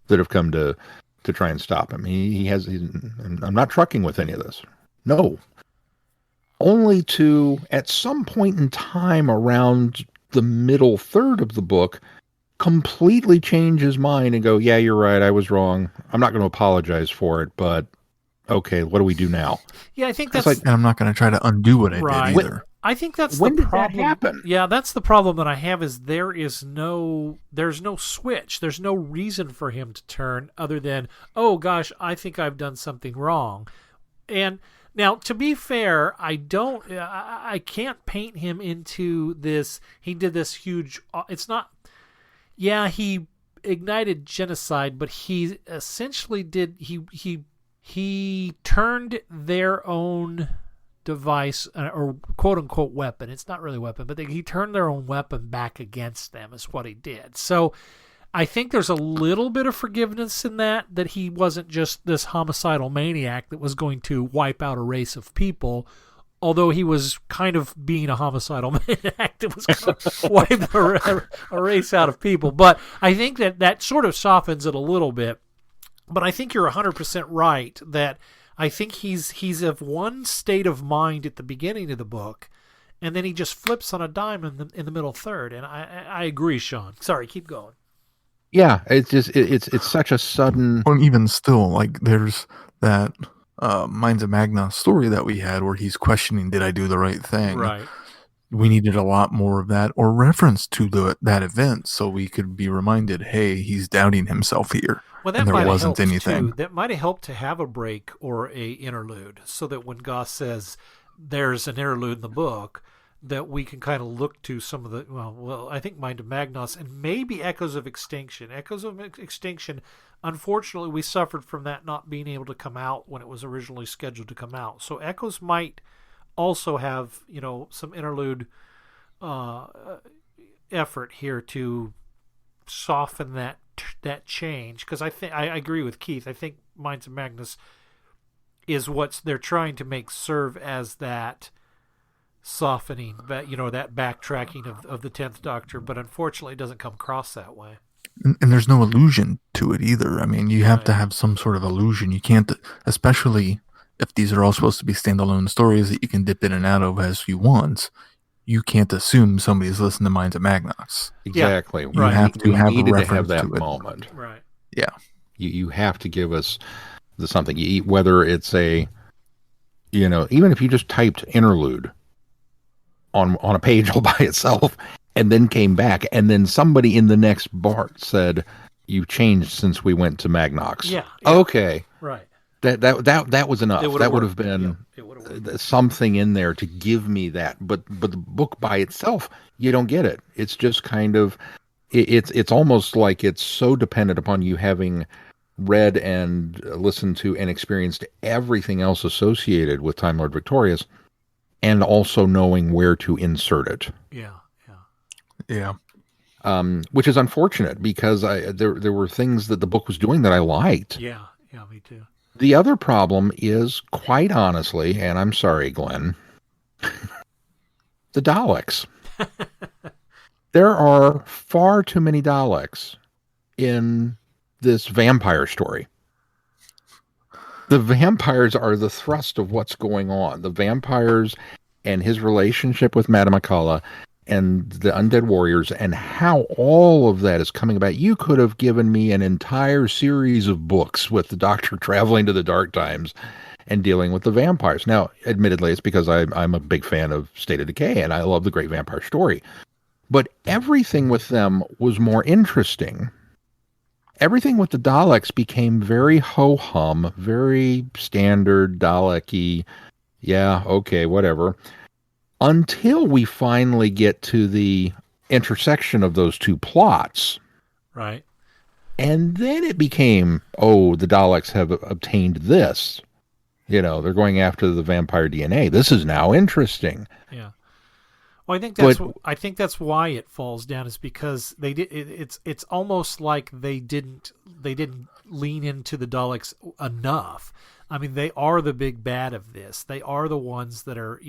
Speaker 3: that have come to try and stop him. I'm not trucking with any of this. No. Only to, at some point in time around the middle third of the book, completely change his mind and go, yeah, you're right, I was wrong. I'm not going to apologize for it, but okay, what do we do now?
Speaker 4: Yeah, I think
Speaker 2: It's like, and I'm not going to try to undo what I did either.
Speaker 4: I think that's
Speaker 3: when
Speaker 4: the
Speaker 3: did
Speaker 4: problem.
Speaker 3: That happen?
Speaker 4: Yeah, that's the problem that I have, is there's no switch. There's no reason for him to turn other than, oh gosh, I think I've done something wrong. And now, to be fair, I can't paint him into this, he did this huge, it's not, yeah, he ignited genocide, but he essentially did, he turned their own device, or quote unquote weapon. It's not really a weapon, but he turned their own weapon back against them is what he did. So I think there's a little bit of forgiveness in that he wasn't just this homicidal maniac that was going to wipe out a race of people, although he was kind of being a homicidal maniac that was going to wipe a race out of people. But I think that sort of softens it a little bit. But I think you're 100% right that I think he's of one state of mind at the beginning of the book, and then he just flips on a dime in the middle third. And I agree, Sean. Sorry, keep going.
Speaker 3: Yeah, it's just it's such a sudden.
Speaker 2: Well, even still, like there's that Minds of Magna story that we had where he's questioning, did I do the right thing?
Speaker 4: Right.
Speaker 2: We needed a lot more of that, or reference to that event, so we could be reminded, hey, he's doubting himself here.
Speaker 4: Well, that
Speaker 2: and there
Speaker 4: might have
Speaker 2: wasn't
Speaker 4: helped
Speaker 2: anything.
Speaker 4: too. That might have helped to have a break or a interlude, so that when Goss says there's an interlude in the book, that we can kind of look to some of the I think Mind of Magnos and maybe Echoes of Extinction. Echoes of Extinction, unfortunately, we suffered from that not being able to come out when it was originally scheduled to come out. So Echoes might also have some interlude effort here to soften that change, because I agree with Keith. I think Minds of Magnus is what they're trying to make serve as that softening, that that backtracking of the 10th Doctor, but unfortunately it doesn't come across that way.
Speaker 2: And there's no allusion to it either. I mean, you have to have some sort of allusion. You can't, especially if these are all supposed to be standalone stories that you can dip in and out of as you want. You can't assume somebody's listening to Minds of Magnos.
Speaker 3: Exactly.
Speaker 2: You have to have a reference
Speaker 3: that
Speaker 2: to it.
Speaker 3: moment.
Speaker 4: Right.
Speaker 2: Yeah.
Speaker 3: You have to give us something. Whether it's a, even if you just typed interlude on a page all by itself and then came back and then somebody in the next bar said, "You've changed since we went to Magnox."
Speaker 4: Yeah.
Speaker 3: Okay.
Speaker 4: Right.
Speaker 3: That was enough. That would have been something in there to give me that. But the book by itself, you don't get it. It's just kind of, it's almost like it's so dependent upon you having read and listened to and experienced everything else associated with Time Lord Victorious, and also knowing where to insert it.
Speaker 2: Yeah.
Speaker 3: Which is unfortunate, because there were things that the book was doing that I liked.
Speaker 4: Yeah, me too.
Speaker 3: The other problem is, quite honestly, and I'm sorry, Glenn, the Daleks. There are far too many Daleks in this vampire story. The vampires are the thrust of what's going on. The vampires and his relationship with Madame Akala and the undead warriors, and how all of that is coming about. You could have given me an entire series of books with the Doctor traveling to the dark times and dealing with the vampires. Now, admittedly, it's because I'm a big fan of State of Decay and I love the Great Vampire Story. But everything with them was more interesting. Everything with the Daleks became very ho-hum, very standard Dalek-y. Yeah, okay, whatever. Until we finally get to the intersection of those two plots.
Speaker 4: Right.
Speaker 3: And then it became, the Daleks have obtained this. They're going after the vampire DNA. This is now interesting.
Speaker 4: Yeah. Well, I think that's why it falls down, is because they did. It's almost like they didn't lean into the Daleks enough. I mean, they are the big bad of this. They are the ones that are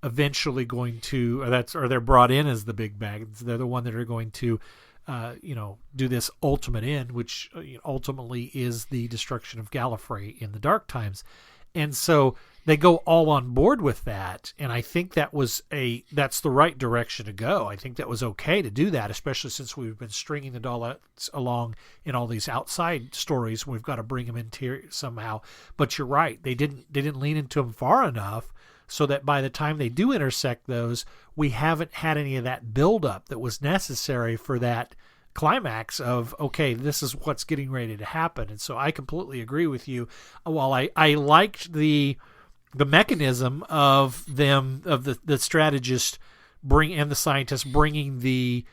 Speaker 4: eventually going to, or they're brought in as the big bad. They're the one that are going to do this ultimate end, which ultimately is the destruction of Gallifrey in the Dark Times. And so they go all on board with that, and I think that's the right direction to go. I think that was okay to do that, especially since we've been stringing the Daleks along in all these outside stories. We've got to bring them into here somehow. But you're right; they didn't lean into them far enough, so that by the time they do intersect those, we haven't had any of that buildup that was necessary for that climax of, okay, this is what's getting ready to happen. And so I completely agree with you. While I liked the mechanism of them, of the strategist and the scientist bringing the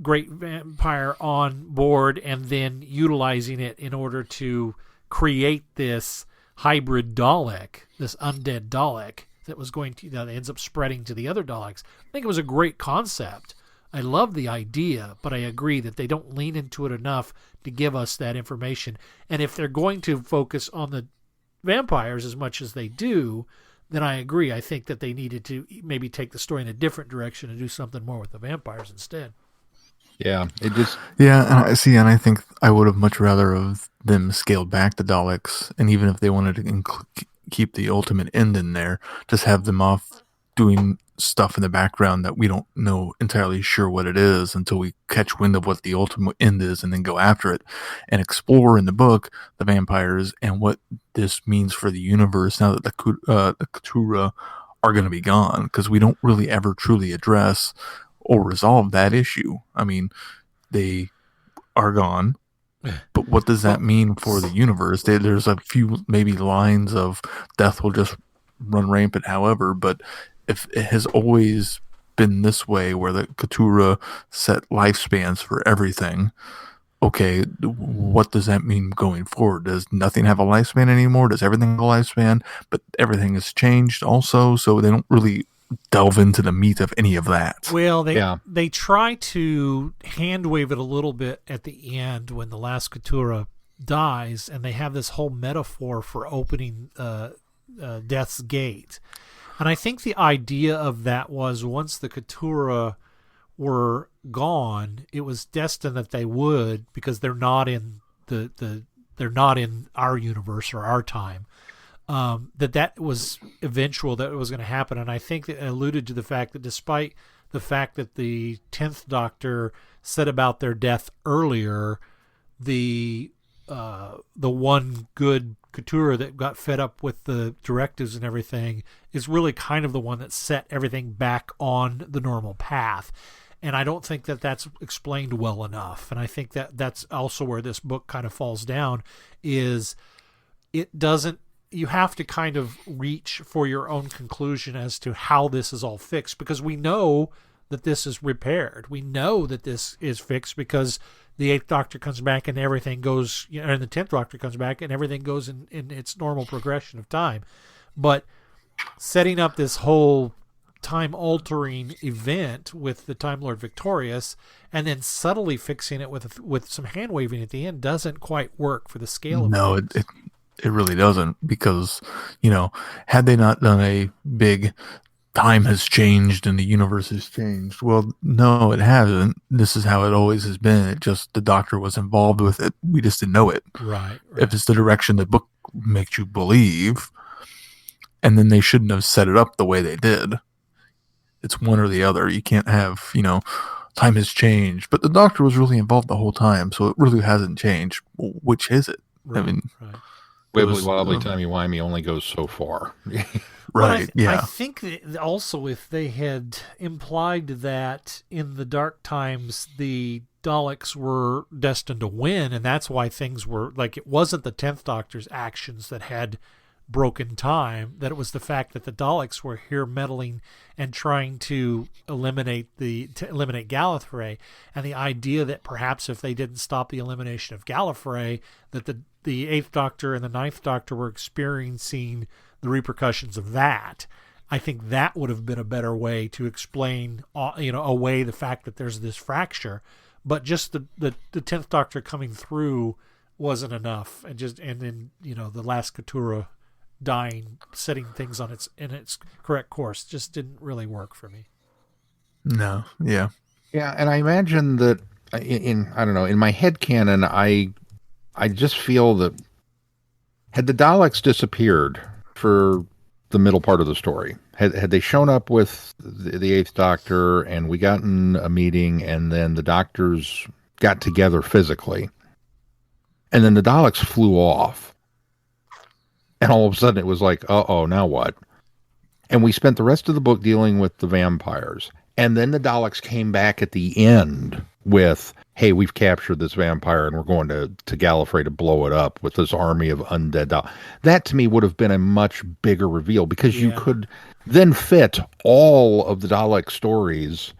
Speaker 4: great vampire on board and then utilizing it in order to create this hybrid Dalek, this undead Dalek that was going to, that ends up spreading to the other Daleks. I think it was a great concept. I love the idea, but I agree that they don't lean into it enough to give us that information. And if they're going to focus on the vampires as much as they do, then I agree. I think that they needed to maybe take the story in a different direction and do something more with the vampires instead.
Speaker 3: Yeah, it just...
Speaker 2: Yeah, and I think I would have much rather of them scaled back the Daleks, and even if they wanted to keep the ultimate end in there, just have them off doing stuff in the background that we don't know entirely sure what it is until we catch wind of what the ultimate end is, and then go after it and explore in the book the vampires and what this means for the universe now that the Keturah are going to be gone, because we don't really ever truly address or resolve that issue. I mean, they are gone. But what does that mean for the universe? There's a few maybe lines of death will just run rampant, however, but if it has always been this way where the Keturah set lifespans for everything, okay, what does that mean going forward? Does nothing have a lifespan anymore? Does everything have a lifespan? But everything has changed also, so they don't really delve into the meat of any of that.
Speaker 4: Well,
Speaker 3: Yeah.
Speaker 4: they try to hand wave it a little bit at the end when the last Keturah dies, and they have this whole metaphor for opening Death's Gate. And I think the idea of that was once the Keturah were gone, it was destined that they would, because they're not in they're not in our universe or our time. That was eventual, that it was going to happen. And I think that it alluded to the fact that despite the fact that the 10th Doctor said about their death earlier, the one good Keturah that got fed up with the directives and everything is really kind of the one that set everything back on the normal path. And I don't think that that's explained well enough. And I think that that's also where this book kind of falls down, is it doesn't, you have to kind of reach for your own conclusion as to how this is all fixed, because we know that this is repaired. We know that this is fixed because the 8th Doctor comes back and everything goes, and the 10th Doctor comes back and everything goes in its normal progression of time. But setting up this whole time-altering event with the Time Lord victorious and then subtly fixing it with some hand-waving at the end doesn't quite work for the scale of
Speaker 2: No,
Speaker 4: things.
Speaker 2: it really doesn't, because, had they not done a big time has changed and the universe has changed, well, no, it hasn't. This is how it always has been. It just, the Doctor was involved with it. We just didn't know it.
Speaker 4: Right.
Speaker 2: If it's the direction the book makes you believe, and then they shouldn't have set it up the way they did. It's one or the other. You can't have, time has changed, but the Doctor was really involved the whole time, so it really hasn't changed. Which is it?
Speaker 4: Right,
Speaker 2: I mean,
Speaker 4: right.
Speaker 3: Wibbly wobbly timey wimey only goes so far.
Speaker 2: Right, yeah.
Speaker 4: I think that also if they had implied that in the Dark Times the Daleks were destined to win, and that's why things were like, it wasn't the 10th Doctor's actions that had broken time, that it was the fact that the Daleks were here meddling and trying to eliminate Gallifrey, and the idea that perhaps if they didn't stop the elimination of Gallifrey, that the 8th Doctor and the 9th Doctor were experiencing the repercussions of that. I think that would have been a better way to explain, away the fact that there's this fracture. But just the 10th Doctor coming through wasn't enough, and then the last Keturah dying, setting things in its correct course, just didn't really work for me.
Speaker 2: No, yeah.
Speaker 3: Yeah, and I imagine that in my headcanon, I just feel that had the Daleks disappeared for the middle part of the story, had they shown up with the 8th Doctor and we gotten a meeting and then the Doctors got together physically and then the Daleks flew off and all of a sudden it was like, uh-oh, now what? And we spent the rest of the book dealing with the vampires. And then the Daleks came back at the end with, hey, we've captured this vampire and we're going to Gallifrey to blow it up with this army of undead Daleks. That to me would have been a much bigger reveal, because you could then fit all of the Dalek stories,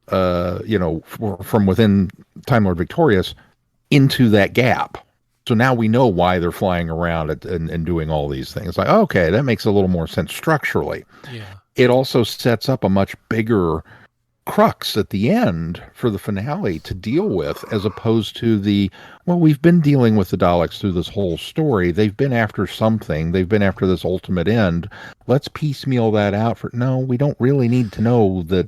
Speaker 3: from within Time Lord Victorious into that gap. So now we know why they're flying around and doing all these things. Like, okay, that makes a little more sense structurally.
Speaker 4: Yeah.
Speaker 3: It also sets up a much bigger crux at the end for the finale to deal with, as opposed to we've been dealing with the Daleks through this whole story. They've been after something. They've been after this ultimate end. Let's piecemeal that out. No, we don't really need to know that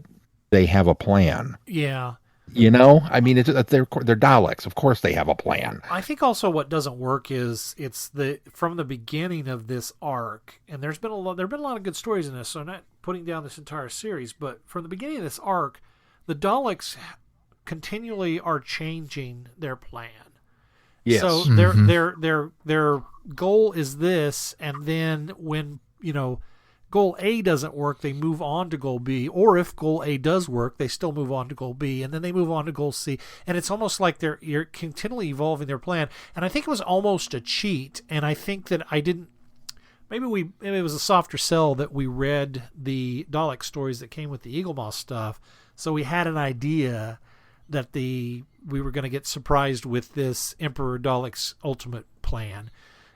Speaker 3: they have a plan.
Speaker 4: Yeah.
Speaker 3: I mean, they're Daleks. Of course they have a plan.
Speaker 4: I think also what doesn't work is it's from the beginning of this arc, and there've been a lot of good stories in this, so I'm not putting down this entire series, but from the beginning of this arc, the Daleks continually are changing their plan.
Speaker 3: Yes.
Speaker 4: So their goal is this, and then when goal A doesn't work, they move on to goal B. Or if goal A does work, they still move on to goal B, and then they move on to goal C. And it's almost like you're continually evolving their plan. And I think it was almost a cheat. And I think that I didn't. Maybe it was a softer sell that we read the Dalek stories that came with the Eagle Moss stuff. So we had an idea that we were going to get surprised with this Emperor Dalek's ultimate plan.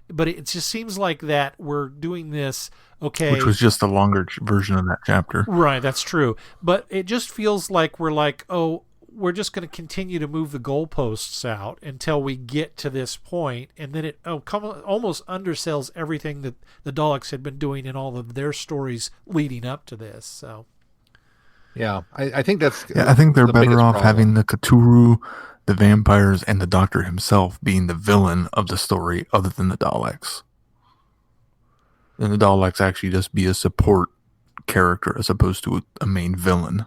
Speaker 4: But it just seems like that we're doing this, okay.
Speaker 2: Which was just a longer version of that chapter.
Speaker 4: Right, that's true. But it just feels like we're like, oh, we're just going to continue to move the goalposts out until we get to this point, and then it almost undersells everything that the Daleks had been doing in all of their stories leading up to this. So,
Speaker 3: yeah, I think that's.
Speaker 2: Yeah, I think they're better off
Speaker 3: problem.
Speaker 2: having the Cthulhu, the vampires, and the Doctor himself being the villain of the story, other than the Daleks. And the Daleks actually just be a support character as opposed to a main villain.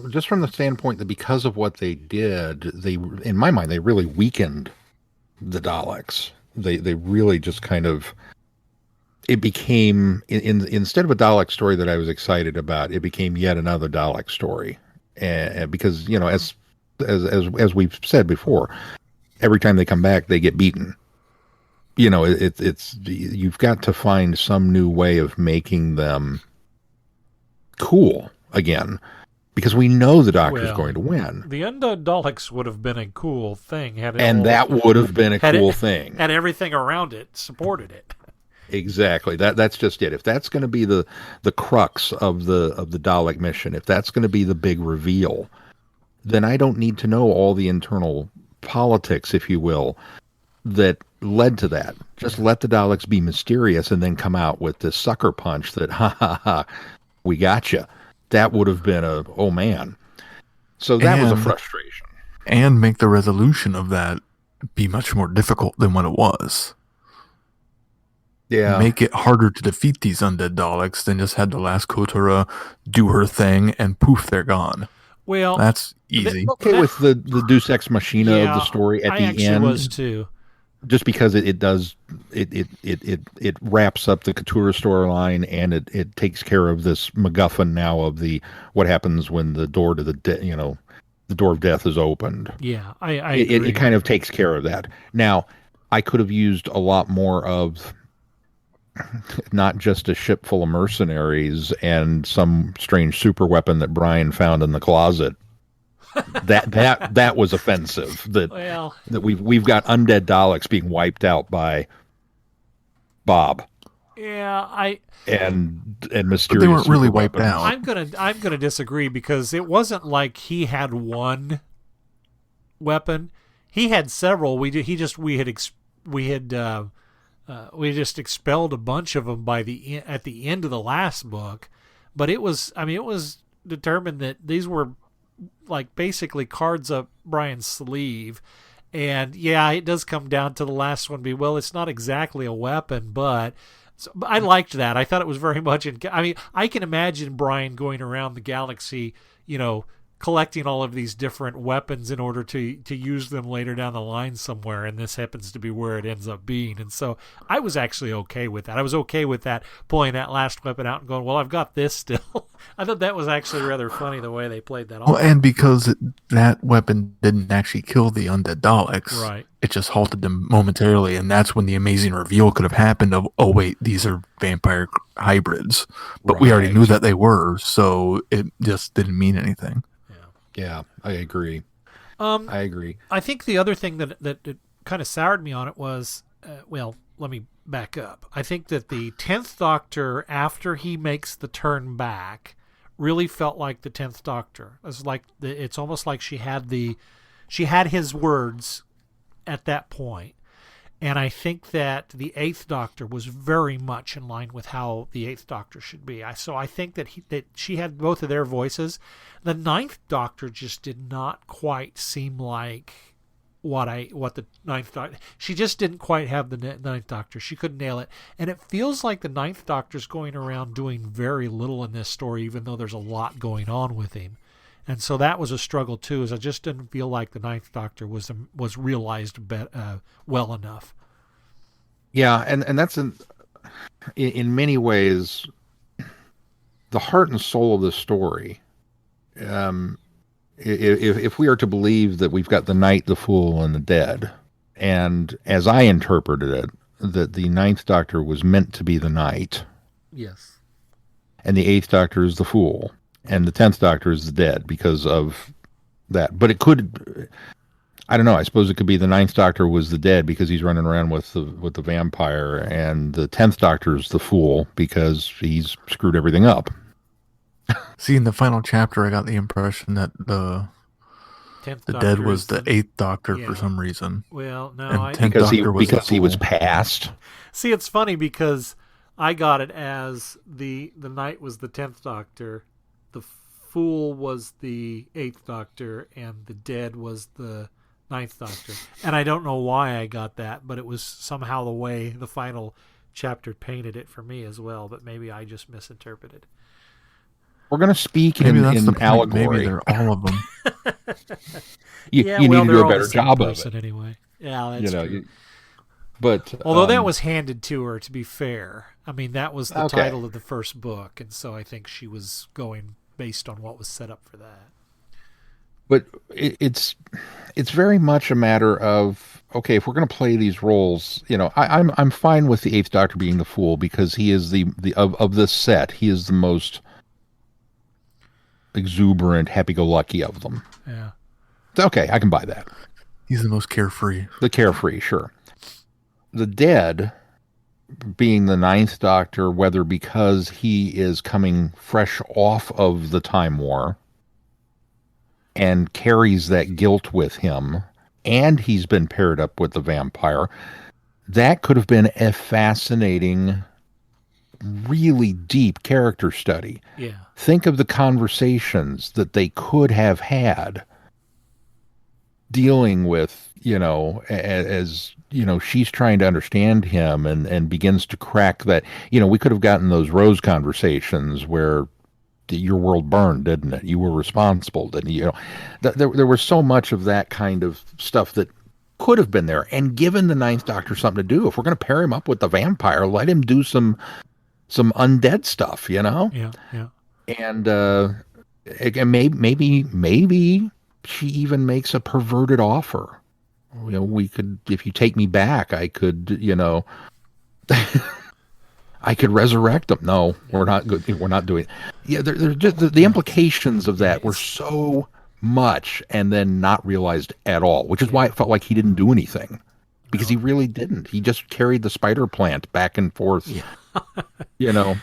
Speaker 3: Just from the standpoint that because of what they did, in my mind, they really weakened the Daleks. They really just kind of, it became, instead of a Dalek story that I was excited about, it became yet another Dalek story. And because, as we've said before, every time they come back, they get beaten. It's you've got to find some new way of making them cool again. Because we know the Doctor's going to win.
Speaker 4: The Undead Daleks would have been a cool thing.
Speaker 3: That would have been a cool thing.
Speaker 4: Had everything around it supported it.
Speaker 3: Exactly. That's just it. If that's going to be the crux of the Dalek mission, if that's going to be the big reveal, then I don't need to know all the internal politics, if you will, that led to that. Just let the Daleks be mysterious and then come out with this sucker punch that, ha ha ha, we got you. That would have been oh man. So that was a frustration.
Speaker 2: And make the resolution of that be much more difficult than what it was.
Speaker 3: Yeah.
Speaker 2: Make it harder to defeat these undead Daleks than just had the last Kotora do her thing and poof, they're gone.
Speaker 4: Well,
Speaker 2: that's easy.
Speaker 3: Okay with the Deus Ex Machina of the story at the end.
Speaker 4: I actually was too.
Speaker 3: Just because it wraps up the Couture storyline and it takes care of this MacGuffin now of what happens when the door to the door of death is opened.
Speaker 4: Yeah, I agree.
Speaker 3: It kind of takes care of that. Now, I could have used a lot more of not just a ship full of mercenaries and some strange super weapon that Brian found in the closet. That was offensive. That we've got undead Daleks being wiped out by Bob.
Speaker 4: Yeah,
Speaker 3: and mysterious.
Speaker 2: But they weren't really wiped out.
Speaker 4: I'm gonna disagree because it wasn't like he had one weapon. He had several. We just expelled a bunch of them at the end of the last book. But it was determined that these were like basically cards up Brian's sleeve. And yeah, it does come down to the last one it's not exactly a weapon, but I liked that. I thought it was very much I can imagine Brian going around the galaxy, collecting all of these different weapons in order to use them later down the line somewhere, and this happens to be where it ends up being. And so I was actually okay with that. I was okay with that, pulling that last weapon out and going, well, I've got this still. I thought that was actually rather funny the way they played that off.
Speaker 2: Well, and because that weapon didn't actually kill the undead Daleks,
Speaker 4: right?
Speaker 2: It just halted them momentarily, and that's when the amazing reveal could have happened of, oh wait, these are vampire hybrids. But we already knew that they were, so it just didn't mean anything.
Speaker 3: Yeah, I agree. I
Speaker 4: think the other thing that kind of soured me on it was, let me back up. I think that the 10th Doctor, after he makes the turn back, really felt like the 10th Doctor. It's almost like she had his words at that point. And I think that the 8th Doctor was very much in line with how the 8th Doctor should be. So I think that she had both of their voices. The 9th Doctor just did not quite seem like what the 9th Doctor... She just didn't quite have the 9th Doctor. She couldn't nail it. And it feels like the 9th Doctor's going around doing very little in this story, even though there's a lot going on with him. And so that was a struggle too, is I just didn't feel like the 9th Doctor was realized well enough.
Speaker 3: Yeah, and that's in many ways the heart and soul of the story, if we are to believe that we've got the knight, the fool, and the dead, and as I interpreted it, that the Ninth Doctor was meant to be the knight,
Speaker 4: Yes.
Speaker 3: and the Eighth Doctor is the fool, and the 10th Doctor is the dead because of that. But it could, I don't know, I suppose it could be the Ninth Doctor was the dead because he's running around with the vampire, and the 10th Doctor is the fool because he's screwed everything up.
Speaker 2: See, in the final chapter, I got the impression that the dead was the Eighth Doctor for some reason.
Speaker 4: Well, no,
Speaker 2: And
Speaker 3: Because he was passed.
Speaker 4: See, it's funny because I got it as the knight was the 10th Doctor, the fool was the 8th Doctor, and the dead was the 9th Doctor. And I don't know why I got that, but it was somehow the way the final chapter painted it for me as well, but maybe I just misinterpreted.
Speaker 3: We're going to speak
Speaker 2: Maybe
Speaker 3: in
Speaker 2: that's the point.
Speaker 3: allegory.
Speaker 2: Maybe they're all of them.
Speaker 3: You need to do a better job of it.
Speaker 4: Anyway. Yeah, that's true.
Speaker 3: But
Speaker 4: although that was handed to her, to be fair. I mean, that was the title of the first book, and so I think she was going based on what was set up for that.
Speaker 3: But it's very much a matter of, okay, if we're going to play these roles, I'm fine with the Eighth Doctor being the fool because he is the of this set, he is the most exuberant, happy-go-lucky of them.
Speaker 4: Yeah.
Speaker 3: Okay, I can buy that.
Speaker 2: He's the most carefree.
Speaker 3: The carefree, sure. The dead being the Ninth Doctor, whether because he is coming fresh off of the Time War and carries that guilt with him, and he's been paired up with the vampire, that could have been a fascinating, really deep character study.
Speaker 4: Yeah.
Speaker 3: Think of the conversations that they could have had dealing with, as she's trying to understand him and begins to crack that, we could have gotten those Rose conversations where your world burned, didn't it? You were responsible, didn't you? There was so much of that kind of stuff that could have been there and given the Ninth Doctor something to do. If we're going to pair him up with the vampire, let him do some undead stuff,
Speaker 4: Yeah.
Speaker 3: And maybe she even makes a perverted offer. We could, if you take me back, I could, I could resurrect them. No, we're not good. We're not doing it. Yeah, there's just the implications of that were so much and then not realized at all, which is why it felt like he didn't do anything. Because he really didn't. He just carried the spider plant back and forth. Yeah.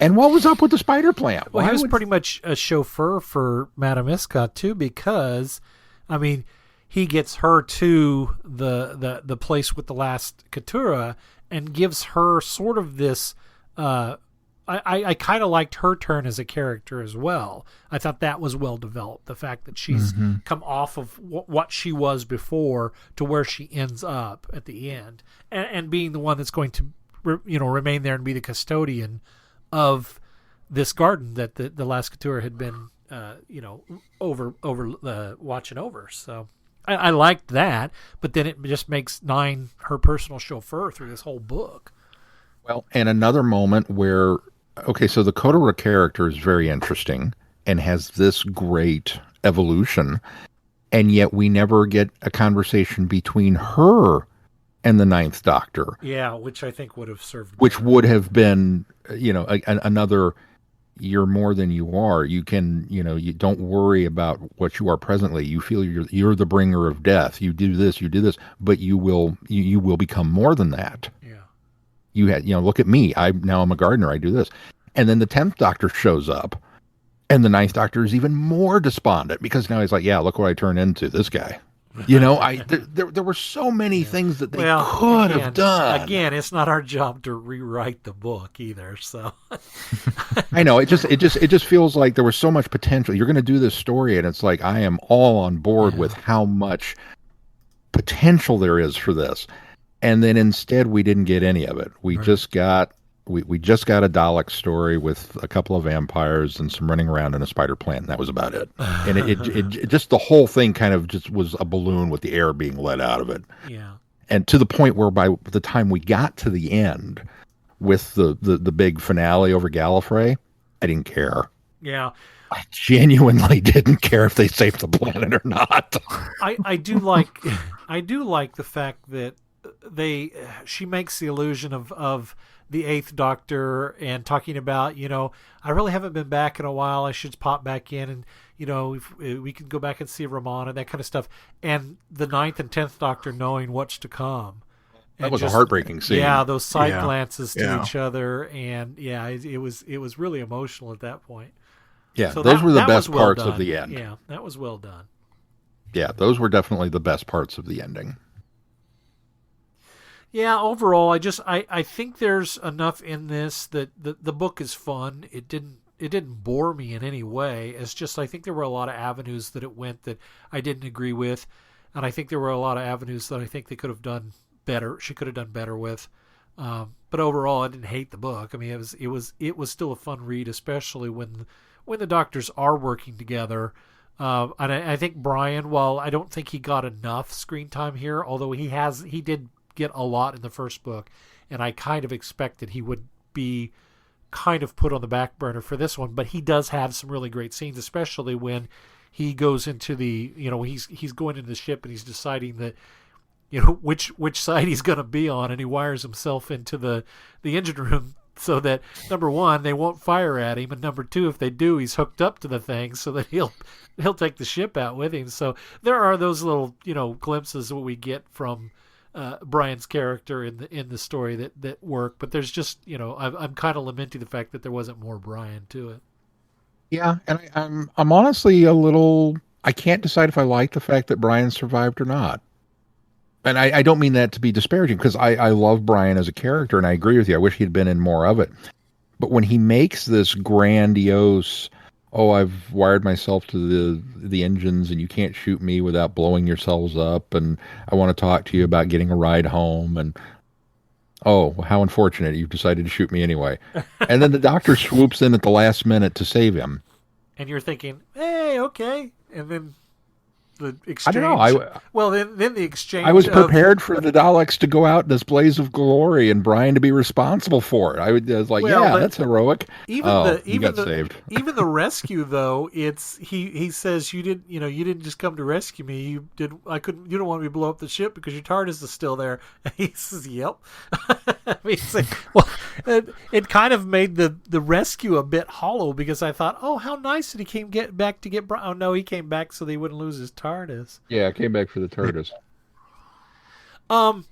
Speaker 3: And what was up with the spider plant?
Speaker 4: Well, he was pretty much a chauffeur for Madame Iscott too, because, I mean, he gets her to the place with the last Keturah and gives her sort of this. I kind of liked her turn as a character as well. I thought that was well developed. The fact that she's come off of what she was before to where she ends up at the end, and being the one that's going to, remain there and be the custodian of this garden that the last Keturah had been, over watching over. So I liked that, but then it just makes Nine her personal chauffeur through this whole book.
Speaker 3: Well, and another moment where, okay, so the Keturah character is very interesting and has this great evolution, and yet we never get a conversation between her and the Ninth Doctor.
Speaker 4: Yeah, which I think would have served.
Speaker 3: Which
Speaker 4: better.
Speaker 3: would have been, another, you're more than you are. You can, you don't worry about what you are presently. You feel you're the bringer of death. You do this, but you will become more than that.
Speaker 4: Yeah.
Speaker 3: You had, look at me. I'm a gardener. I do this. And then the 10th Doctor shows up, and the 9th Doctor is even more despondent because now he's like, yeah, look what I turned into, this guy. There were so many things that they could have done.
Speaker 4: Again, it's not our job to rewrite the book either. So
Speaker 3: I know it just feels like there was so much potential. You're going to do this story, and it's like I am all on board with how much potential there is for this. And then instead, we didn't get any of it. We just got we just got a Dalek story with a couple of vampires and some running around in a spider plant, and that was about it. And it just the whole thing kind of just was a balloon with the air being let out of it.
Speaker 4: Yeah.
Speaker 3: And to the point where by the time we got to the end with the big finale over Gallifrey, I didn't care.
Speaker 4: Yeah.
Speaker 3: I genuinely didn't care if they saved the planet or not.
Speaker 4: I do like the fact that she makes the illusion of the Eighth Doctor and talking about, I really haven't been back in a while. I should pop back in and, if we can go back and see Ramon and that kind of stuff. And the Ninth and 10th Doctor knowing what's to come.
Speaker 3: That was a heartbreaking scene.
Speaker 4: Yeah, those side glances to each other, and it was really emotional at that point.
Speaker 3: Yeah,
Speaker 4: so
Speaker 3: those were the best
Speaker 4: well
Speaker 3: parts
Speaker 4: done.
Speaker 3: of the end.
Speaker 4: Yeah, that was well done.
Speaker 3: Yeah, those were definitely the best parts of the ending.
Speaker 4: Yeah, overall, I think there's enough in this that the book is fun. It didn't bore me in any way. It's just I think there were a lot of avenues that it went that I didn't agree with, and I think there were a lot of avenues that I think they could have done better. She could have done better with. But overall, I didn't hate the book. I mean, it was still a fun read, especially when the Doctors are working together. And I think Brian, while I don't think he got enough screen time here, although he did get a lot in the first book, and I kind of expected he would be kind of put on the back burner for this one, but he does have some really great scenes, especially when he goes into the, he's going into the ship and he's deciding that, which side he's going to be on, and he wires himself into the engine room so that, number one, they won't fire at him, and number two, if they do, he's hooked up to the thing so that he'll take the ship out with him. So there are those little, glimpses that we get from Brian's character in the story that work, but there's just, I'm kind of lamenting the fact that there wasn't more Brian to it.
Speaker 3: Yeah, and I'm honestly a little. I can't decide if I like the fact that Brian survived or not. And I don't mean that to be disparaging, because I love Brian as a character, and I agree with you. I wish he'd been in more of it. But when he makes this grandiose, I've wired myself to the engines, and you can't shoot me without blowing yourselves up, and I want to talk to you about getting a ride home, and how unfortunate, you've decided to shoot me anyway. And then the Doctor swoops in at the last minute to save him.
Speaker 4: And you're thinking, hey, okay. And then the exchange.
Speaker 3: I don't know.
Speaker 4: Then the exchange.
Speaker 3: I was prepared for the Daleks to go out in this blaze of glory and Brian to be responsible for it. I was like, that's heroic.
Speaker 4: He got
Speaker 3: saved.
Speaker 4: Even the rescue, though, it's he says you didn't just come to rescue me. You don't want me to blow up the ship because your TARDIS is still there. And he says, yep. I mean, it kind of made the rescue a bit hollow, because I thought, how nice that he came back to get Brian. Oh no, he came back so they wouldn't lose his TARDIS.
Speaker 3: Yeah, I came back for the TARDIS. And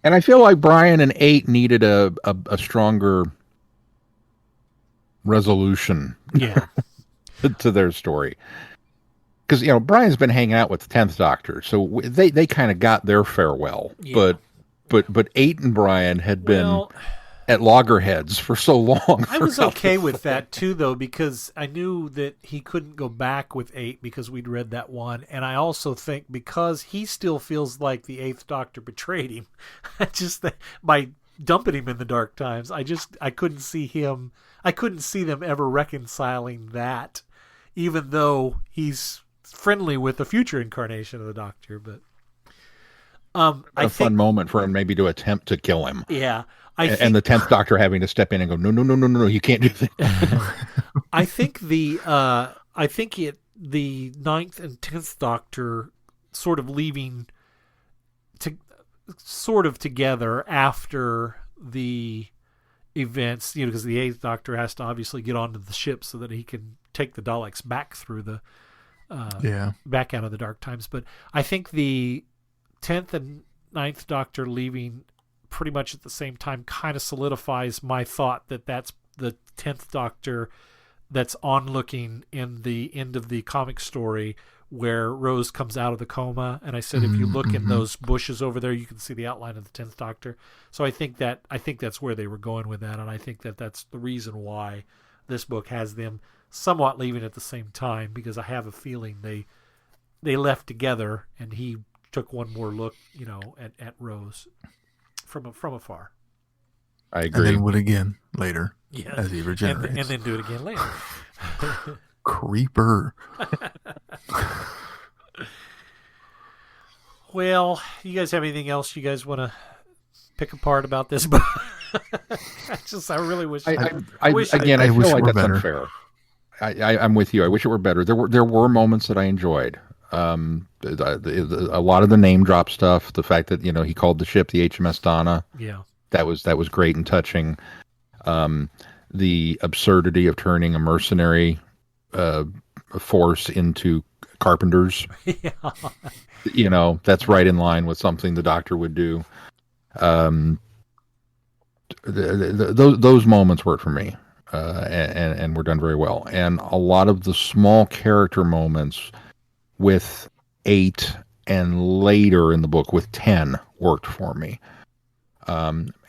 Speaker 3: I feel like Brian and 8 needed a stronger resolution to their story. Because, Brian's been hanging out with the 10th Doctor, so they kind of got their farewell. Yeah. But 8 and Brian had been at loggerheads for so long.
Speaker 4: I was okay with that too, though, because I knew that he couldn't go back with 8 because we'd read that one, and I also think because he still feels like the 8th Doctor betrayed him, just by dumping him in the dark times. I couldn't see them ever reconciling that, even though he's friendly with the future incarnation of the Doctor. But
Speaker 3: a fun moment for him maybe to attempt to kill him.
Speaker 4: Yeah.
Speaker 3: And the 10th Doctor having to step in and go, no, you can't do that.
Speaker 4: I think the 9th and 10th Doctor sort of leaving together after the events, because the 8th Doctor has to obviously get onto the ship so that he can take the Daleks back through the back out of the dark times. But I think the 10th and 9th Doctor leaving pretty much at the same time kind of solidifies my thought that that's the 10th Doctor that's onlooking in the end of the comic story where Rose comes out of the coma. And I said, if you look in those bushes over there, you can see the outline of the 10th Doctor. So I think that's where they were going with that. And I think that that's the reason why this book has them somewhat leaving at the same time, because I have a feeling they left together and he took one more look, at Rose from afar.
Speaker 3: I agree.
Speaker 2: And then would again later as he regenerates.
Speaker 4: And then do it again later.
Speaker 2: Creeper.
Speaker 4: Well, you guys have anything else you guys want to pick apart about this book? I really wish.
Speaker 3: I
Speaker 2: wish
Speaker 3: feel
Speaker 2: it
Speaker 3: like
Speaker 2: were
Speaker 3: that's
Speaker 2: better.
Speaker 3: unfair. I'm with you. I wish it were better. There were moments that I enjoyed. A lot of the name drop stuff. The fact that he called the ship the HMS Donna.
Speaker 4: Yeah,
Speaker 3: that was great and touching. The absurdity of turning a mercenary force into carpenters.
Speaker 4: Yeah.
Speaker 3: That's right in line with something the Doctor would do. Those moments worked for me, and were done very well. And a lot of the small character moments with 8 and later in the book with 10 worked for me.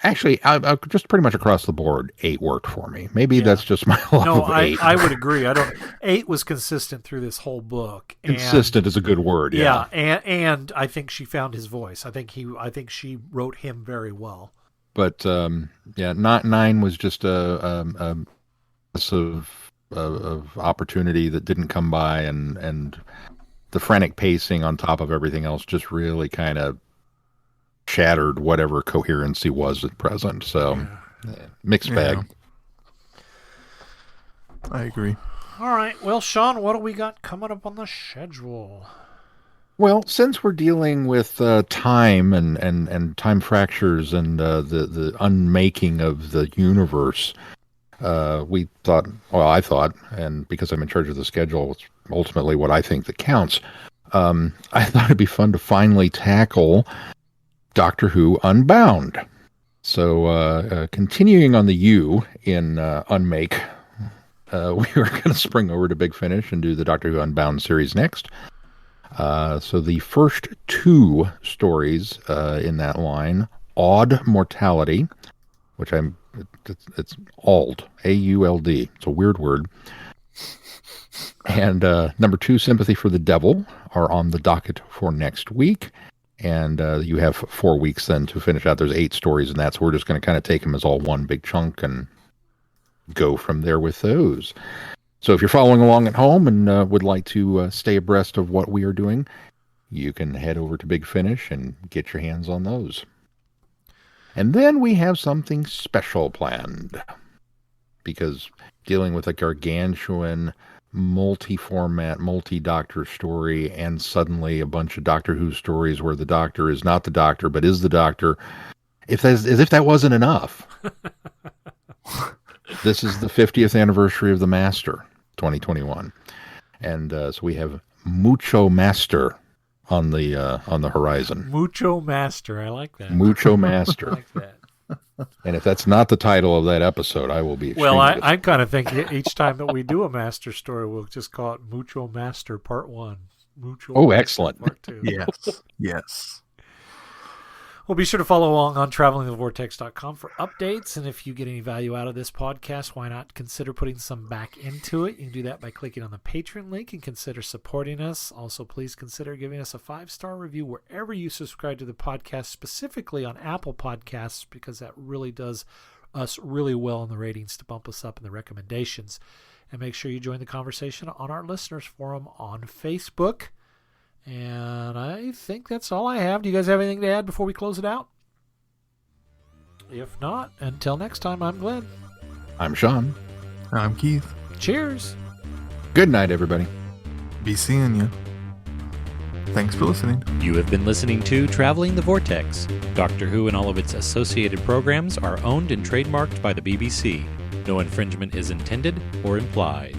Speaker 3: Actually, I just pretty much across the board, 8 worked for me. Maybe that's just my love of 8.
Speaker 4: I would agree. 8 was consistent through this whole book.
Speaker 3: Consistent is a good word. Yeah.
Speaker 4: And I think she found his voice. I think she wrote him very well.
Speaker 3: But 9 was just a of opportunity that didn't come by, and the frantic pacing on top of everything else just really kind of shattered whatever coherency was at present. So mixed bag.
Speaker 2: I agree.
Speaker 4: All right. Well, Sean, what do we got coming up on the schedule?
Speaker 3: Well, since we're dealing with time and time fractures and the unmaking of the universe, I thought, and because I'm in charge of the schedule, it's ultimately what I think that counts. I thought it'd be fun to finally tackle Doctor Who Unbound. So, continuing on the U in Unmake, we are going to spring over to Big Finish and do the Doctor Who Unbound series next. So the first 2 stories in that line, Odd Mortality, which it's Auld, A-U-L-D. It's a weird word. And number 2, Sympathy for the Devil, are on the docket for next week. And you have 4 weeks then to finish out. There's 8 stories in that, so we're just going to kind of take them as all one big chunk and go from there with those. So if you're following along at home and would like to stay abreast of what we are doing, you can head over to Big Finish and get your hands on those. And then we have something special planned, because dealing with a gargantuan, multi-format, multi-Doctor story, and suddenly a bunch of Doctor Who stories where the Doctor is not the Doctor, but is the Doctor, as if that wasn't enough. This is the 50th anniversary of the Master, 2021. And so we have Mucho Master on the horizon.
Speaker 4: Mucho Master. I like that.
Speaker 3: Mucho Master.
Speaker 4: I like that.
Speaker 3: And if that's not the title of that episode, I will be
Speaker 4: Well, I kind of think each time that we do a Master story, we'll just call it Mucho Master Part 1. Mucho
Speaker 3: excellent.
Speaker 4: Part 2.
Speaker 2: Yes.
Speaker 4: Well, be sure to follow along on travelingthevortex.com for updates. And if you get any value out of this podcast, why not consider putting some back into it? You can do that by clicking on the Patreon link and consider supporting us. Also, please consider giving us a 5-star review wherever you subscribe to the podcast, specifically on Apple Podcasts, because that really does us really well in the ratings to bump us up in the recommendations. And make sure you join the conversation on our listeners forum on Facebook. And I think that's all I have. Do you guys have anything to add before we close it out? If not, until next time, I'm Glenn.
Speaker 3: I'm Sean.
Speaker 2: I'm Keith.
Speaker 4: Cheers.
Speaker 3: Good night, everybody.
Speaker 2: Be seeing you. Thanks for listening.
Speaker 1: You have been listening to Traveling the Vortex. Doctor Who and all of its associated programs are owned and trademarked by the BBC. No infringement is intended or implied.